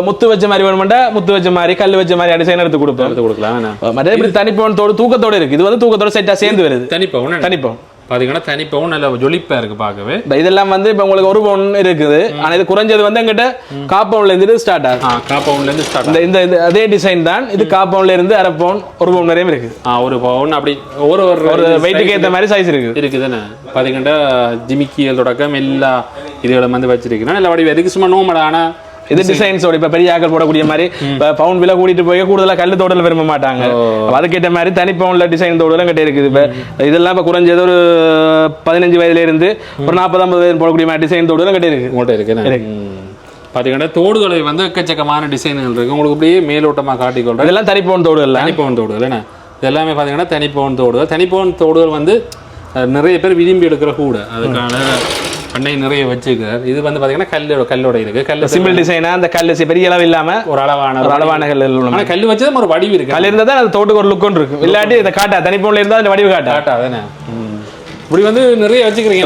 முத்து வச்ச மாதிரி வேணும்னா முத்து வச்ச மாதிரி, கல் வச்ச மாதிரி டிசைன் எடுத்து கொடுப்போம். மற்ற இப்படி தனிப்பவுன் தோடு தூக்கத்தோடு இருக்கு. இது வந்து தூக்கத்தோட செட்டா சேர்ந்து வருது. தனிப்பவுன் பாத்தீங்கன்னா தனிப்பவுன் நல்ல ஜொலிப்பா இருக்கு பார்க்கவே. இதெல்லாம் வந்து இப்ப உங்களுக்கு 1 பவுன் இருக்குது. ஆனா இது குறைஞ்சது வந்து எங்கிட்ட காப்பவுன்ல இருந்து ஸ்டார்ட் ஆகும். காப்பவுன்ல இருந்து ஸ்டார்ட். இந்த அதே டிசைன் தான் இது. காப்பவுன்ல இருந்து 1/2 பவுன் 1 பவுன் வரையும் இருக்கு. 1 பவுன் அப்படி ஒரு வெயிட்டுக்கு ஏற்ற மாதிரி சைஸ் இருக்குதுன்னு பாத்தீங்கன்னா ஜிமிக்கிகள் தொடக்கம் எல்லா இதுகளை வந்து வச்சிருக்கேன். நல்ல வடிவா இருக்கு. சும்மா நோமடான இது டிசைன்ஸோட இப்ப பெரிய ஆக்கள் போடக்கூடிய மாதிரி பவுன் விலை கூட்டிட்டு போய் கூடுதலா கல்லு தோடல விரும்ப மாட்டாங்க. அதுக்கேற்ற மாதிரி தனி பவுன்ல டிசைன் தோடலாம் கிட்ட இருக்குது. இப்ப இதெல்லாம் இப்ப குறைஞ்சது ஒரு 15 வயதுல இருந்து ஒரு 40-50 வயது போடக்கூடிய மாதிரி டிசைன் தோடலாம் கிட்ட இருக்கு. பாத்தீங்கன்னா தோடுகளை வந்து எக்கச்சக்கமான டிசைன்கள் இருக்கு. உங்களுக்கு அப்படியே மேலோட்டமா காட்டிக்கொள்றேன். இதெல்லாம் தனிப்பவுன் தோடுகள். தனிப்பவுன் தோடுகள் என்ன இதெல்லாமே பாத்தீங்கன்னா தனிப்பவுன் தோடுகள். தனிப்பவுன் தோடுகள் வந்து நிறைய பேர் விரும்பி எடுக்கிற கூட அதுக்கான பண்ணை நிறைய வச்சிருக்காரு. இது வந்து பாத்தீங்கன்னா கல்லோட இருக்கு. கல்லு சிம்பிள் டிசைனா அந்த கல்லு பெரிய அளவு இல்லாம ஒரு அளவான கல்லு. ஆனா கல்லு வச்சது ஒரு வடிவு இருக்கு. கல்லு இருந்தா தான் அது தோட்டுக்கு ஒரு லுக் ஒன்று இருக்கும். இல்லாட்டி இதை காட்டா தனிப்பவுன்ல இருந்தா அந்த வடிவு காட்டாதானே. இப்படி வந்து நிறைய வச்சுக்கிறீங்க.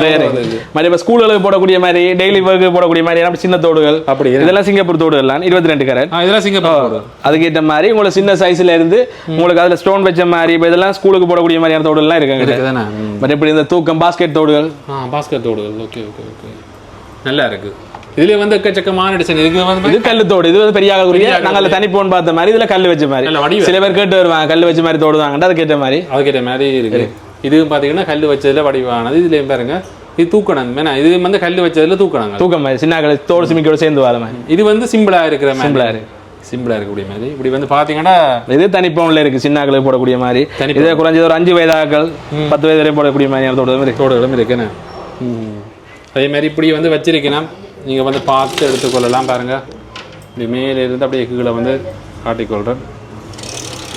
மாதிரி இப்போ ஸ்கூலுக்கு போடக்கூடிய மாதிரி, டெய்லி ஒர்க்கு போடக்கூடிய மாதிரி சின்ன தோடுகள் அப்படி இதெல்லாம் சிங்கப்பூர் தோடுகள் 22 கேரட். இதெல்லாம் சிங்கப்பூர். அதுக்கேற்ற மாதிரி உங்களுக்கு சின்ன சைஸ்ல இருந்து உங்களுக்கு அதுல ஸ்டோன் வச்ச மாதிரி இப்போ இதெல்லாம் ஸ்கூலுக்கு போடக்கூடிய மாதிரியான தோடுகள்லாம் இருக்காங்க. பட் இப்படி இந்த தூக்கம் பாஸ்கெட் தோடுகள். ஓகே ஓகே ஓகே, நல்லா இருக்கு. இதுல வந்து எக்கச்சக்கமான டிசைன் இருக்கு. இது கல்லு தோடு. இது வந்து பெரிய நாங்க தனிப்பவுன் பார்த்த மாதிரி இதுல கல்லு வச்ச மாதிரி. சில பேர் கேட்டு வருவாங்க கல்லு வச்ச மாதிரி தோடுவாங்க. அதுக்கேற்ற மாதிரி இருக்கு. இதுவும் பாத்தீங்கன்னா கல்லு வச்சதுல வடிவானது. இதுலயும் பாருங்க இது தூக்கணும். இது வந்து கல்லு வச்சதுல தூக்கணும். தூக்கம் மாதிரி சின்ன தோடு சிமிக்கோட சேர்ந்து வர மாதிரி. இது வந்து சிம்பிளா இருக்கிற மாதிரி, சிம்பிளா இருக்கக்கூடிய மாதிரி. இப்படி வந்து பாத்தீங்கன்னா இது தனிப்பவுன்ல இருக்கு. சின்னாக்களுக்கு போடக்கூடிய மாதிரி. இது குறைஞ்சது ஒரு 5 வயதாக்கள் 10 வயது வரை போடக்கூடிய மாதிரி தோடுகளும் இருக்குன்னு. அதே மாதிரி இப்படி வந்து வச்சிருக்கணும். நீங்க வந்து பார்த்து எடுத்துக்கொள்ளலாம். பாருங்க இப்படி மேல இருந்து அப்படியே கீழே வந்து காட்டிக்கொள்றேன்.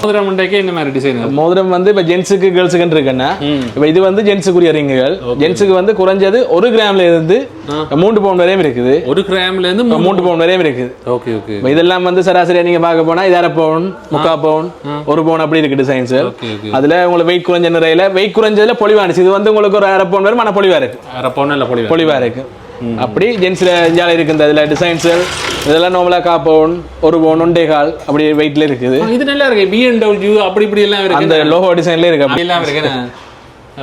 மோதிரம் மண்டைக்கு இந்த மாதிரி டிசைன் மோதிரம் வந்து இப்ப ஜென்ஸுக்கு கேர்ள்ஸுக்கு இருக்குன்னா இப்ப இது வந்து ஜென்ஸுக்குரிய ரிங்குகள். ஜென்ஸுக்கு வந்து குறைஞ்சது 1 கிராம்ல இருந்து 3 பவுண்ட் வரையும் இருக்குது. 1 கிராம்ல இருந்து 3 பவுண்ட் வரையும் இருக்குது. Okay okay. இதெல்லாம் வந்து சராசரியா நீங்க பார்க்க போனா 1/2 பவுண்ட் 3/4 பவுண்ட் 1 பவுண்ட் அப்படி இருக்கு டிசைன்ஸ். அதுல உங்களுக்கு வெயிட் குறைஞ்ச நிறையில வெயிட் குறைஞ்சதுல பொலிவானுச்சு. இது வந்து உங்களுக்கு ஒரு 1/2 பவுண்ட் வரும். ஆனா பொலிவா இருக்கு. 1/2 பவுண்ட் இல்ல பொலிவா இருக்கு. அப்படி ஜென்ஸ்ல ஜால இருக்கு. இதுல டிசைன்ஸ் இதெல்லாம் நார்மலா 1/4 பவுண்ட் 1 பவுண்ட் 1.25 அப்படி வெயிட்ல இருக்குது. இது நல்லா இருக்கு. BMW அப்படி இப்படி எல்லாம் இருக்கு. அந்த லோகோ டிசைன்ல இருக்கு. எல்லாம் இருக்கு.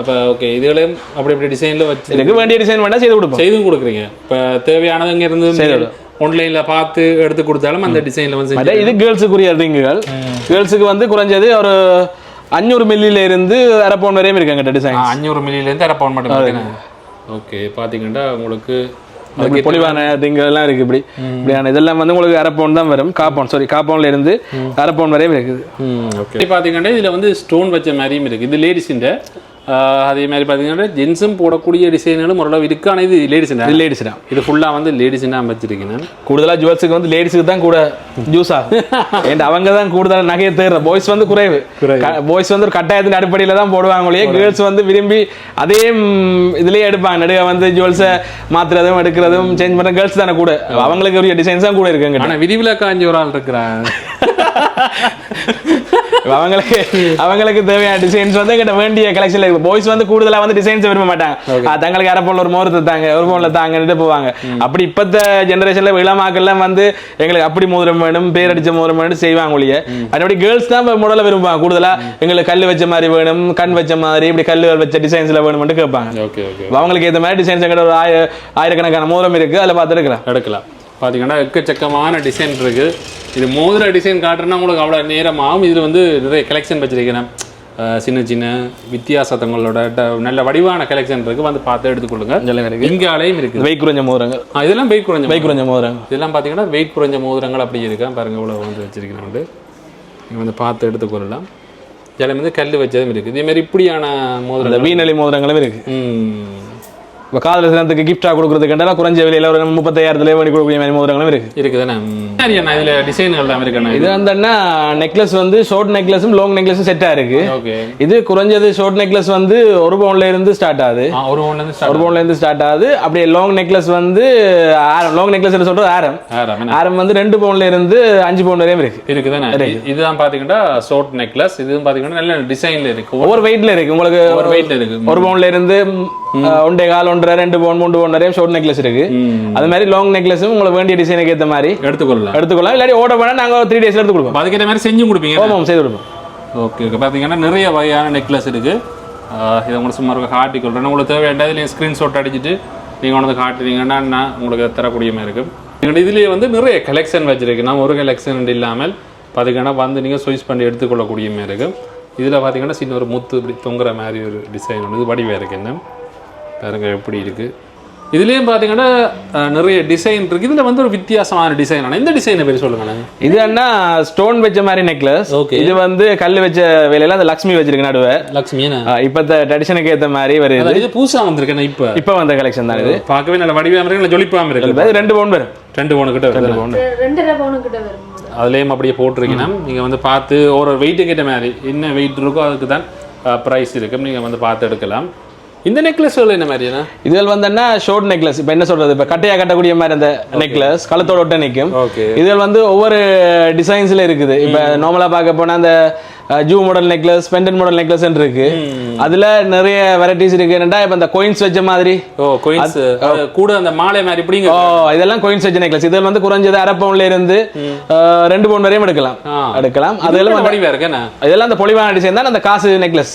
அப்ப ஓகே, இதுலயும் அப்படி இப்படி டிசைன்ல வச்சு எனக்கு வேண்டிய டிசைன் வேணா செய்து கொடுப்போம். செய்து கொடுக்குறீங்க. இப்ப தேவையானது இங்க இருந்து ஆன்லைன்ல பார்த்து எடுத்து கொடுத்தாலும் அந்த டிசைன்ல வந்து இது கேர்ள்ஸுக்குரிய ரிங்குகள். கேர்ள்ஸுக்கு வந்து குறைஞ்சது ஒரு 500 மில்லில இருந்து 1/2 பவுண்ட் வரையும் இருக்காங்க டிசைன். 500 மில்லில இருந்து 1/2 பவுண்ட் மட்டும் இருக்கு. ஓகே, பாத்தீங்கன்னா உங்களுக்கு பொலிவான ரிங்குகள் எல்லாம் இருக்கு. இப்படியான இதெல்லாம் வந்து உங்களுக்கு 1/2 பவுண்ட் தான் வரும். 1/4 பவுண்ட் 1/4 பவுண்ட்ல இருந்து 1/2 பவுண்ட் வரையும் இருக்குது. ஓகே, பாத்தீங்கன்னா இதுல வந்து ஸ்டோன் வச்ச மாதிரியும் இருக்கு. இது லேடிஸின். அதே மாதிரி பார்த்தீங்கன்னா ஜென்ஸும் போடக்கூடிய டிசைன்களும் ஓரளவு இருக்கு. ஆனால் இது லேடிஸ் தான். இது ஃபுல்லாக வந்து லேடிஸ்னா வச்சிருக்கேன். கூடுதலாக ஜுவல்ஸுக்கு வந்து லேடிஸுக்கு தான் கூட ஜூஸ் ஆகும். ஏன்னா அவங்க தான் கூடுதலாக நகையை தேடுற. பாய்ஸ் வந்து குறைவு. பாய்ஸ் வந்து ஒரு கட்டாயத்தின் அடிப்படையில் தான் போடுவாங்க. கேர்ள்ஸ் வந்து விரும்பி அதே இதுலேயே எடுப்பாங்க. நடுக வந்து ஜுவல்ஸை மாற்றுறதும் எடுக்கிறதும் சேஞ்ச் பண்ணுற கேர்ள்ஸ் தானே கூட. அவங்களுக்கு ஒரு டிசைன்ஸ் தான் கூட இருக்காங்க. ஆனால் விதிவிலக்கு 5 ஒரு ஆள் இருக்கிறாங்க. அவங்களுக்கு தேவையான டிசைன்ஸ் வந்து எங்கிட்ட வேண்டிய கலெக்ஷன்ல இருக்கு. பாய்ஸ் வந்து கூடுதலா வந்து டிசைன்ஸ் விரும்ப மாட்டாங்க. தங்களுக்கு 1/2 பவுண்ட்ல ஒரு மோதிரத்தை தாங்க 1 பவுண்ட்ல தாங்கன்னு போவாங்க. அப்படி இப்பத்த ஜெனரேஷன்ல இளமாக்கள்லாம் வந்து எங்களுக்கு அப்படி மோதிரம் வேணும், பேர் அடிச்ச மோதிரம் வேணும் செய்வாங்க ஒழிய. அதபடி கேர்ள்ஸ் தான் மாடல விரும்புவாங்க. கூடுதலா எங்களுக்கு கல் வச்ச மாதிரி வேணும், கண் வச்ச மாதிரி இப்படி கல்லுகள் வச்ச டிசைன்ஸ்ல வேணும்னு கேட்பாங்க. அவங்களுக்கு ஏற்ற மாதிரி டிசைன்ஸ் எங்கிட்ட ஒரு ஆயிரக்கணக்கான மோதிரம் இருக்கு. அதில் பார்த்து எடுக்கலாம். பார்த்தீங்கன்னா எக்கச்சக்கமான டிசைன் இருக்கு. இது மோதிர டிசைன் காட்டுறேன்னா உங்களுக்கு அவ்வளோ நேரமாகும். இதில் வந்து நிறைய கலெக்ஷன் வச்சிருக்கிறேன். சின்ன சின்ன வித்தியாசங்களோட நல்ல வடிவான கலெக்ஷன் இருக்கு. வந்து பார்த்து எடுத்துக்கொள்ளுங்க. இங்காலையும் இருக்கு வெயிட் குறைஞ்ச மோதிரங்கள். இதெல்லாம் வெயிட் குறைஞ்ச மோதிரங்கள். இதெல்லாம் பார்த்தீங்கன்னா வெயிட் குறைஞ்ச மோதிரங்கள் அப்படி இருக்கா பாருங்க. இவ்வளோ வந்து வச்சிருக்கிறேன். வந்து நீங்கள் வந்து பார்த்து எடுத்துக்கொள்ளலாம். இதெல்லாம் வந்து கல் வச்சதும் இருக்குது. இதேமாரி இப்படியான மோதிரம் வீணலி மோதிரங்களும் இருக்கு. இப்போ காதல் தினத்துக்கு கிஃப்டாக கொடுக்குறதுக்கு குறைஞ்ச விலையில் ஒரு 35,000 பண்ணி கொடுக்கக்கூடிய மாதிரி மோதிரங்களும் இருக்குதுண்ணா. இதில் டிசைன்கள் தான் இருக்குண்ணா. இது வந்தோன்னா நெக்லஸ் வந்து ஷார்ட் நெக்லஸும் லாங் நெக்லஸும் செட்டாக இருக்கு. இது குறைஞ்சது ஷார்ட் நெக்லஸ் வந்து 1 பவுண்ட்ல இருந்து ஸ்டார்ட் ஆகுது. 1 பவுண்ட்ல இருந்து ஸ்டார்ட் ஆகுது. அப்படியே லாங் நெக்லஸ் வந்து லாங் நெக்லஸ் சொல்றது ஆரம் வந்து 2 பவுண்ட்ல இருந்து 5 பவுண்ட் வரையும் இருக்குதுண்ணா. இதுதான் பாத்தீங்கன்னா ஷார்ட் நெக்லஸ். இதுவும் பாத்தீங்கன்னா நல்ல டிசைன்ல இருக்கு. ஒவ்வொரு வெயிட்ல இருக்கு. உங்களுக்கு ஒரு வெயிட்ல இருக்கு. 1 பவுண்ட்ல இருந்து 1.25 1.5 2 பவுண்ட் 3 பவுண்ட் வரையும் ஷார்ட் நெக்லஸ் இருக்கு. அது மாதிரி லாங் நெக்லஸும் உங்களுக்கு வேண்டிய டிசைனுக்கு ஏற்ற மாதிரி எடுத்துக்கொள்ளலாம். இல்லாட்டி ஆர்டர் பண்ணா நாங்க 3 days எடுத்து கொடுப்போம். அதுக்கேற்ற மாதிரி செஞ்சு கொடுப்பீங்க? ஆமாம், செய்து கொடுப்போம். Okay okay. பார்த்தீங்கன்னா நிறைய வகையான நெக்லஸ் இருக்கு. இதை உங்களுக்கு சும்மா காட்டி கொள்றேன். உங்களுக்கு தேவையாண்டது நீங்கள் ஸ்க்ரீன்ஷாட் அடிச்சுட்டு நீங்கள் வந்து காட்டுறீங்கன்னா நான் உங்களுக்கு தரக்கூடிய மாதிரி இருக்கும். இதுலேயே வந்து நிறைய கலெக்ஷன் வச்சிருக்கு. நான் ஒரு கலெக்ஷன் இல்லாமல் பார்த்தீங்கன்னா வந்து நீங்கள் சாய்ஸ் பண்ணி எடுத்துக்கொள்ளக்கூடிய மாதிரி இருக்கும். இதில் பார்த்தீங்கன்னா சின்ன ஒரு முத்து இப்படி தொங்குற மாதிரி ஒரு டிசைன் ஒன்று வடிவாக இருக்குது. என்ன பாருங்க எப்படி இருக்குது. இதுலேயும் பார்த்தீங்கன்னா நிறைய டிசைன் இருக்குது. இதில் வந்து ஒரு வித்தியாசமான டிசைன். ஆனால் இந்த டிசைனை பேர் சொல்லுங்க. இது என்ன ஸ்டோன் வச்ச மாதிரி நெக்லஸ். ஓகே. இது வந்து கல் வச்ச வேலையில அந்த லக்ஷ்மி வச்சிருக்கு நடுவே. லக்ஷ்மி இப்போ ட்ரெடிஷனுக்கு ஏற்ற மாதிரி வருது. இது புதுசாக வந்திருக்கேன். இப்போ வந்த கலெக்ஷன் தான் இது. பார்க்கவே நல்ல வடிவாக இருக்கு. நல்ல ஜொலிப்பாக இருக்கு. 2 பவுண்ட் வரும். 2 பவுண்ட் கிட்ட வரும். 2.5 பவுண்ட் கிட்ட வரும். அதுலேயும் அப்படியே போட்டிருக்கீங்கன்னா நீங்கள் வந்து பார்த்து ஒரு வெயிட்டு கேட்ட மாதிரி என்ன வெயிட் இருக்கோ அதுக்கு தான் ப்ரைஸ் இருக்கும். நீங்கள் வந்து பார்த்து எடுக்கலாம். இந்த நெக்லஸ் என்ன மாதிரியா? இதுல வந்தா ஷார்ட் நெக்லஸ். இப்ப என்ன சொல்றது, இப்ப கட்டையா கட்டக்கூடிய மாதிரி அந்த நெக்லஸ் கழுத்தோட ஒட்ட நிற்கும். இதுல வந்து ஒவ்வொரு டிசைன்ஸ்ல இருக்குது. இப்ப நார்மலா பார்க்க போனா அந்த ஜூ model necklace, pendant model necklace இருக்கு. அதுல நிறைய வெரைட்டிஸ் இருக்கு. என்னடா இப்ப இந்த கோயின்ஸ் வச்ச மாதிரி கூட அந்த மாலை மாதிரி இப்படிங்க. இதெல்லாம் கோயின்ஸ் வச்ச நெக்லஸ். இதுல வந்து குறைஞ்சது 1/2 பவுண்ட்ல இருந்து 2 பவுண்ட் வரையும் எடுக்கலாம். அதெல்லாம் வடிவா இருக்கு. இதெல்லாம் அந்த பொலிவான டிசைன் தான் அந்த காசு நெக்லஸ்.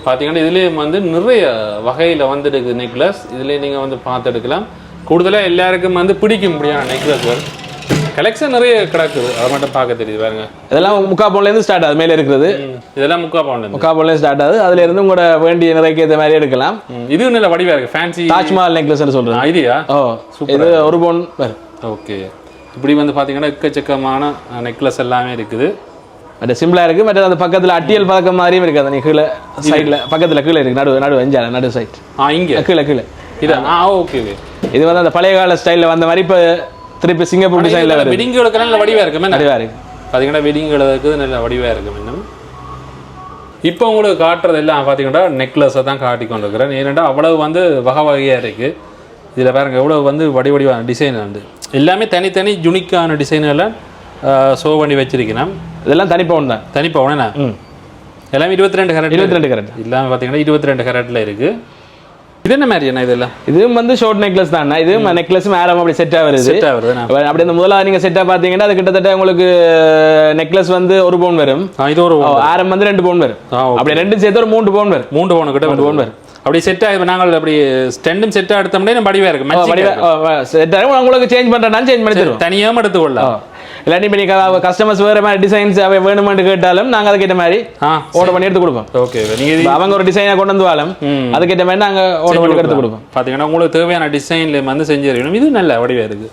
பார்த்தீங்கன்னா இதுலேயும் வந்து நிறைய வகையில் வந்துருக்கு நெக்லஸ். இதுலேயே நீங்கள் வந்து பார்த்து எடுக்கலாம். கூடுதலாக எல்லாருக்கும் வந்து பிடிக்க முடியாத நெக்லஸ்கள் கலெக்ஷன் நிறைய கிடக்குது. அதை மட்டும் பார்க்க தெரியுது பாருங்க. இதெல்லாம் 3/4 பவுண்ட்லேருந்து ஸ்டார்ட் ஆகுது. மேலே இருக்கிறது இதெல்லாம் 3/4 பவுண்ட்லேருந்து ஸ்டார்ட் ஆகுது. அதுல இருந்து உங்களோட வேண்டிய நிறைய ஏற்ற மாதிரி எடுக்கலாம். இது நல்ல வடிவாக இருக்குது. ஃபேன்சி தாஜ்மஹால் நெக்லஸ்ன்னு சொல்கிறேன். ஐடியா இது 1 பவுண்ட் வரும். ஓகே. இப்படி வந்து பார்த்தீங்கன்னா எக்கச்சக்கமான நெக்லஸ் எல்லாமே இருக்குது. அது சிம்பிளா இருக்கு. மற்ற அந்த பக்கத்துல அட்டியல் பதக்கம் மாதிரியும் இருக்கு. அந்த கீழே சைட்ல பக்கத்துல கீழே இருக்கு. நடு சைட் இங்க கீழே இது. ஓகே. இது வந்து அந்த பழைய கால ஸ்டைல்ல வந்த மாதிரி இப்ப திருப்பி சிங்கப்பூர் டிசைன்ல வருது. வடிவா இருக்கு. பார்த்தீங்கன்னா வெட்டிங்களுக்கு நல்ல வடிவாக இருக்கும் இன்னும். இப்போ உங்களுக்கு காட்டுறது எல்லாம் பார்த்தீங்கன்னா நெக்லஸை தான் காட்டி கொண்டு இருக்கிறேன். ஏன்னா அவ்வளவு வந்து வகை வகையாக இருக்குது. இதில் பாருங்க எவ்வளோ வந்து வடிவான டிசைன் வந்து எல்லாமே தனித்தனி யூனிக்கான டிசைனெல்லாம் ஷோ பண்ணி வச்சிருக்கேன். இதெல்லாம் தனிப்பவுன் தான். தனிப்பவுனா எல்லாமே 22 கேரட். 22 கேரட் இல்லாமல் பார்த்தீங்கன்னா 22 கேரட்டில் இருக்குது. இது என்ன மாதிரி என்ன இதெல்லாம்? இது வந்து ஷார்ட் நெக்லஸ் தான். இது நெக்லஸ் மேரம் அப்படி செட்டாக வருது. செட்டாக வருது. அப்படி இந்த முதல்ல நீங்கள் செட்டாக பார்த்தீங்கன்னா அது கிட்டத்தட்ட உங்களுக்கு நெக்லஸ் வந்து 1 பவுன் வரும். இது ஒரு ஆரம் வந்து 2 பவுன் வரும். அப்படி ரெண்டும் சேர்த்து ஒரு 3 பவுன் வரும். 3 பவுன் கிட்ட 3 பவுன் வரும். அப்படி செட்டாக நாங்கள் அப்படி ஸ்டெண்டும் செட்டாக எடுத்தோம்னா நம்ம வடிவாக இருக்கும். செட்டாக உங்களுக்கு சேஞ்ச் பண்ணுறேன்னா சேஞ்ச் பண்ணி தருவோம். தனியாக எடுத்துக்கொள்ளலாம். இல்லாட்டி இப்போ நீங்கள் கஸ்டமர்ஸ் வேறு மாதிரி டிசைன்ஸ் வேணுமென்று கேட்டாலும் நாங்கள் அதுக்கேற்ற மாதிரி ஆர்டர் பண்ணி எடுத்து கொடுப்போம். ஓகே, நீங்கள் அவங்க ஒரு டிசைனை கொண்டு வந்து வாழும் அதுக்கேற்ற மாதிரி நாங்கள் ஆர்டர் பண்ணி எடுத்து கொடுப்போம். பார்த்தீங்கன்னா உங்களுக்கு தேவையான டிசைனில் வந்து செஞ்சிருக்கணும். இது நல்ல வடிவாக இருக்குது.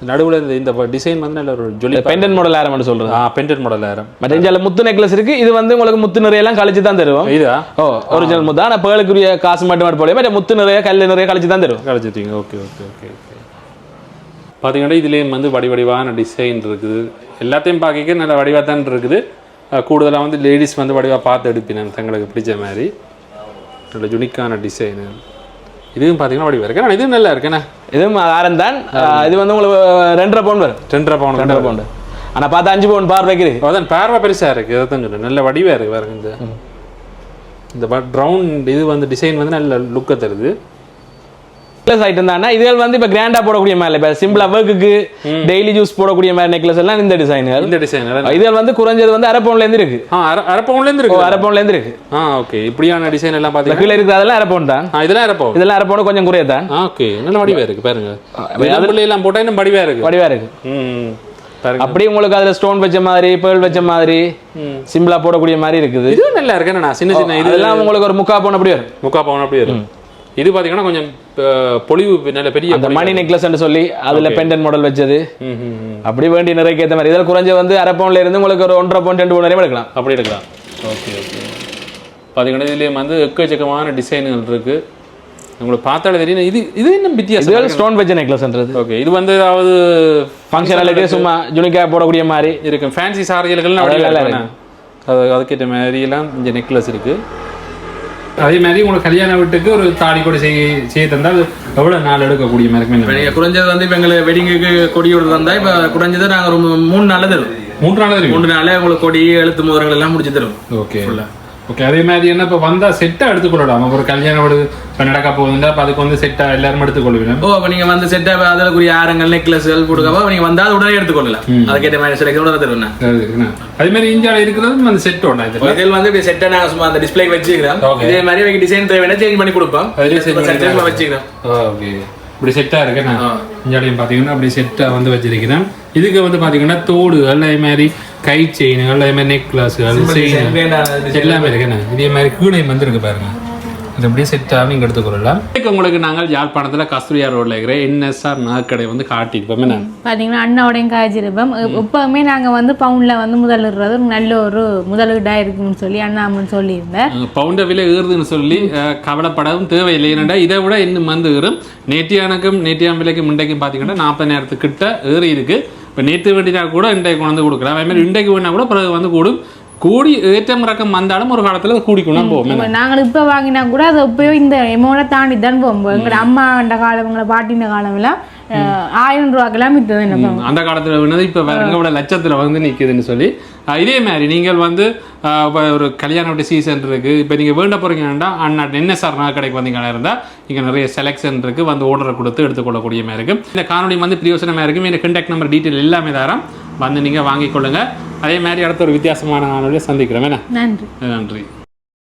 நடுவில் இந்த டிசைன் வந்து நல்ல ஒரு ஜொலி பெண்டன்ட் மாடல் ஆரம்னு சொல்கிறது. பெண்டன்ட் மாடல் ஆரம். மற்ற இந்தியாவில் முத்து நெக்லஸ் இருக்குது. இது வந்து உங்களுக்கு முத்து நிறையெல்லாம் கழிச்சு தான் தருவோம். இதா ஒரிஜினல் முத்து. ஆனால் பேளுக்குரிய காசு மட்டும் போல மற்ற முத்து நிறைய கல் நிறைய கழிச்சு தான் தருவோம். கழிச்சிட்டீங்க. Okay okay okay okay. பார்த்தீங்கன்னா இதுலேயும் வந்து வடிவான டிசைன் இருக்குது. எல்லாத்தையும் பார்க்க நல்ல வடிவாக தான் இருக்குது. கூடுதலாக வந்து லேடிஸ் வந்து வடிவாக பார்த்து எடுப்பினேன் தங்களுக்கு பிடிச்ச மாதிரி. நல்ல யூனிக்கான டிசைனு. இதுவும் பார்த்தீங்கன்னா வடிவாக இருக்கு. ஆனால் இதுவும் நல்லா இருக்குண்ணா. இதுவும் ஆரம் தான். இது வந்து உங்களுக்கு 2.5 பவுன் வரும். 2.5 பவுன். ஆனால் பார்த்தா 5 பவுன் பார்வை வைக்கிறது. அதான் பார்வை பெருசாக இருக்குது. அதை தான் சொல்லுங்கள். நல்ல வடிவாக இருக்குது பாருங்க. இந்த ப்ரௌன் இது வந்து டிசைன் வந்து நல்ல லுக்கை தருது. நெக்லஸ் ஐட்டம் தானே இதுகள் வந்து இப்போ கிராண்டா போடக்கூடிய மாதிரி இப்போ சிம்பிளா ஒர்க்குக்கு டெய்லி யூஸ் போடக்கூடிய மாதிரி நெக்லஸ் எல்லாம் இந்த டிசைன்கள். இந்த டிசைன் இதுகள் வந்து குறைஞ்சது வந்து 1/2 பவுன்ல இருந்து இருக்கு. 1/2 பவுன்ல இருந்து இருக்கு. 1/2 பவுன்ல இருந்து இருக்கு. ஓகே. இப்படியான டிசைன் எல்லாம் பாத்தீங்கன்னா கீழ இருக்கு. அதெல்லாம் 1/2 பவுன் தான். இதெல்லாம் 1/2 பவுன். இதெல்லாம் 1/2 பவுன் கொஞ்சம் குறைய தான். ஓகே. நல்ல வடிவா இருக்கு பாருங்க. அதுல எல்லாம் போட்டா இன்னும் வடிவா இருக்கு. வடிவா இருக்கு. அப்படி உங்களுக்கு அதுல ஸ்டோன் வச்ச மாதிரி பேர்ல் வச்ச மாதிரி சிம்பிளா போடக்கூடிய மாதிரி இருக்குது. இது நல்லா இருக்கு. என்ன சின்ன சின்ன இதெல்லாம் உங்களுக்கு ஒரு 3/4 பவுன் அப்படி வரும். 3/4 பவுன் அப்படி வரும். இது பாத்தீங்கன்னா கொஞ்சம் பொலிவு நல்ல பெரிய அந்த மணி நெக்லஸ் சொல்லி அதுல பெண்டன்ட் மாடல் வச்சது. அப்படி வேண்டிய நிறைய ஏற்ற மாதிரி இதில் குறைஞ்ச வந்து 1/2 பவுன்ல இருந்து உங்களுக்கு ஒரு 1.5 பவுன் 2 பவுன் வரையும் எடுக்கலாம். அப்படி எடுக்கலாம். Okay okay. பாத்தீங்கன்னா இதுலயும் வந்து எக்கச்சக்கமான டிசைன்கள் இருக்கு. உங்களுக்கு பார்த்தாலே தெரியும். இது என்ன வித்தியாசம்? இது ஸ்டோன் வச்ச நெக்லஸ்ன்றது. ஓகே. இது வந்து ஏதாவது ஃபங்க்ஷனாலிட்டி சும்மா யூனிக்கா போடக்கூடிய மாதிரி இருக்கு. ஃபேன்சி சாரிகளுக்கெல்லாம் அதுக்கேற்ற மாதிரி எல்லாம் இந்த நெக்லஸ் இருக்கு. அதே மாதிரி உங்களுக்கு கல்யாண வீட்டுக்கு ஒரு தாலி கொடி செய்ய தந்தால் எவ்வளோ நாள் எடுக்கக்கூடிய மாதிரி குறைஞ்சது வந்து இப்போ எங்களுக்கு வெட்டிங்குக்கு கொடியோடு தந்தால் இப்போ குறைஞ்சது நாங்கள் ஒரு 3 நாளில் தருவோம். 3 நாள் தருவோம். 3 நாளே உங்களுக்கு கொடி எழுத்து மோதிரங்கள் எல்லாம் முடிச்சு தருவோம். Okay okay. அதே மாதிரி என்ன இப்போ வந்தால் செட்டாக எடுத்துக்கொள்ளலாம். ஒரு கல்யாண வீடு இப்போ நடக்க போகுதுன்னா அப்போ அதுக்கு வந்து செட்டாக எல்லாரும் எடுத்துக்கொள்வீங்க. இப்போ நீங்கள் வந்து செட்டாக அதுக்குரிய ஆரங்கள் நெக்லஸ்கள் கொடுக்கப்போ நீங்கள் வந்தால் அது உடனே எடுத்துக்கொள்ளலாம். அதுக்கேற்ற மாதிரி செலக்ஷனோட தருவேன். அதே மாதிரி இந்தியாவில் இருக்கிறது அந்த செட் ஒன்றா இதில் வந்து இப்படி செட்டை நாங்கள் சும்மா அந்த டிஸ்பிளே வச்சுக்கிறோம். இதே மாதிரி டிசைன் தேவைன்னா சேஞ்ச் பண்ணி கொடுப்போம். வச்சுக்கிறோம். ஓகே. இப்படி செட்டாக இருக்கு. நான் இந்தியாவிலையும் பார்த்தீங்கன்னா அப்படி செட்டாக வந்து வச்சிருக்கிறேன். இதுக்கு வந்து பார்த்தீங்கன்னா தோடுகள் அதே மாதிரி கை செயின்கள் அதே மாதிரி நெக்லஸ்கள் எல்லாமே இருக்குண்ணா. இதே மாதிரி கீழே வந்து இருக்கு பாருங்க. இது அப்படியே செட்டாக நீங்கள் எடுத்துக்கொள்ளலாம். உங்களுக்கு நாங்கள் யாழ்ப்பாணத்தில் கஸ்தூரியார் ரோட்ல இருக்கிற NSR நகைக்கடை வந்து காட்டியிருப்போம். என்ன பார்த்தீங்கன்னா அண்ணாவோடையும் காய்ச்சிருப்போம். எப்பவுமே நாங்கள் வந்து பவுண்டில் வந்து முதலிடுறது நல்ல ஒரு முதலீடாக இருக்குன்னு சொல்லி அண்ணாமன்னு சொல்லியிருந்தேன். பவுண்டை விலை ஏறுதுன்னு சொல்லி கவலைப்படவும் தேவையில்லை. ஏன்னா இதை விட இன்னும் வந்து ஏறும். நேற்றியான விலைக்கு முண்டைக்கும் பார்த்தீங்கன்னா 40,000 கிட்ட ஏறி இருக்கு. இப்போ நேற்று வேண்டினா கூட இன்றைக்கு கொண்டு வந்து கொடுக்கலாம். அதே மாதிரி இன்றைக்கு வேணா கூட பிறகு வந்து கூடி ஏற்றம் ரக்கம் வந்தாலும் ஒரு காலத்துல கூடிக்கணும் போவோம். நாங்கள் இப்ப வாங்கினா கூட அது இப்பயும் இந்த எமௌண்ட தாண்டி தான் போவோம். எங்களோட அம்மா அந்த காலம் எங்களை பாட்டின காலம் எல்லாம் 1000 ரூபாய்க்கெல்லாம் விற்றது. என்ன அந்த காலத்துல வேணது இப்ப வேற லட்சத்துல வந்து நிக்குதுன்னு சொல்லி இதே மாதிரி நீங்கள் வந்து ஒரு கல்யாண வீட்டு சீசன் இருக்கு. இப்போ நீங்கள் வேண்ட போறீங்கன்னா அண்ணா NSR நகைக்கடைக்கு வந்தீங்கன்னா இருந்தால் இங்கே நிறைய செலெக்ஷன் இருக்கு. வந்து ஆர்டரை கொடுத்து எடுத்துக்கொள்ளக்கூடிய மாதிரி இருக்கும். இந்த காணொலி வந்து பிரயோசனமாக இருக்கும். இந்த கான்டாக்ட் நம்பர் டீட்டெயில் எல்லாமே தரோம். வந்து நீங்கள் வாங்கிக்கொள்ளுங்க. அதே மாதிரி அடுத்த ஒரு வித்தியாசமான காணொலியை சந்திக்கிறோம். நன்றி.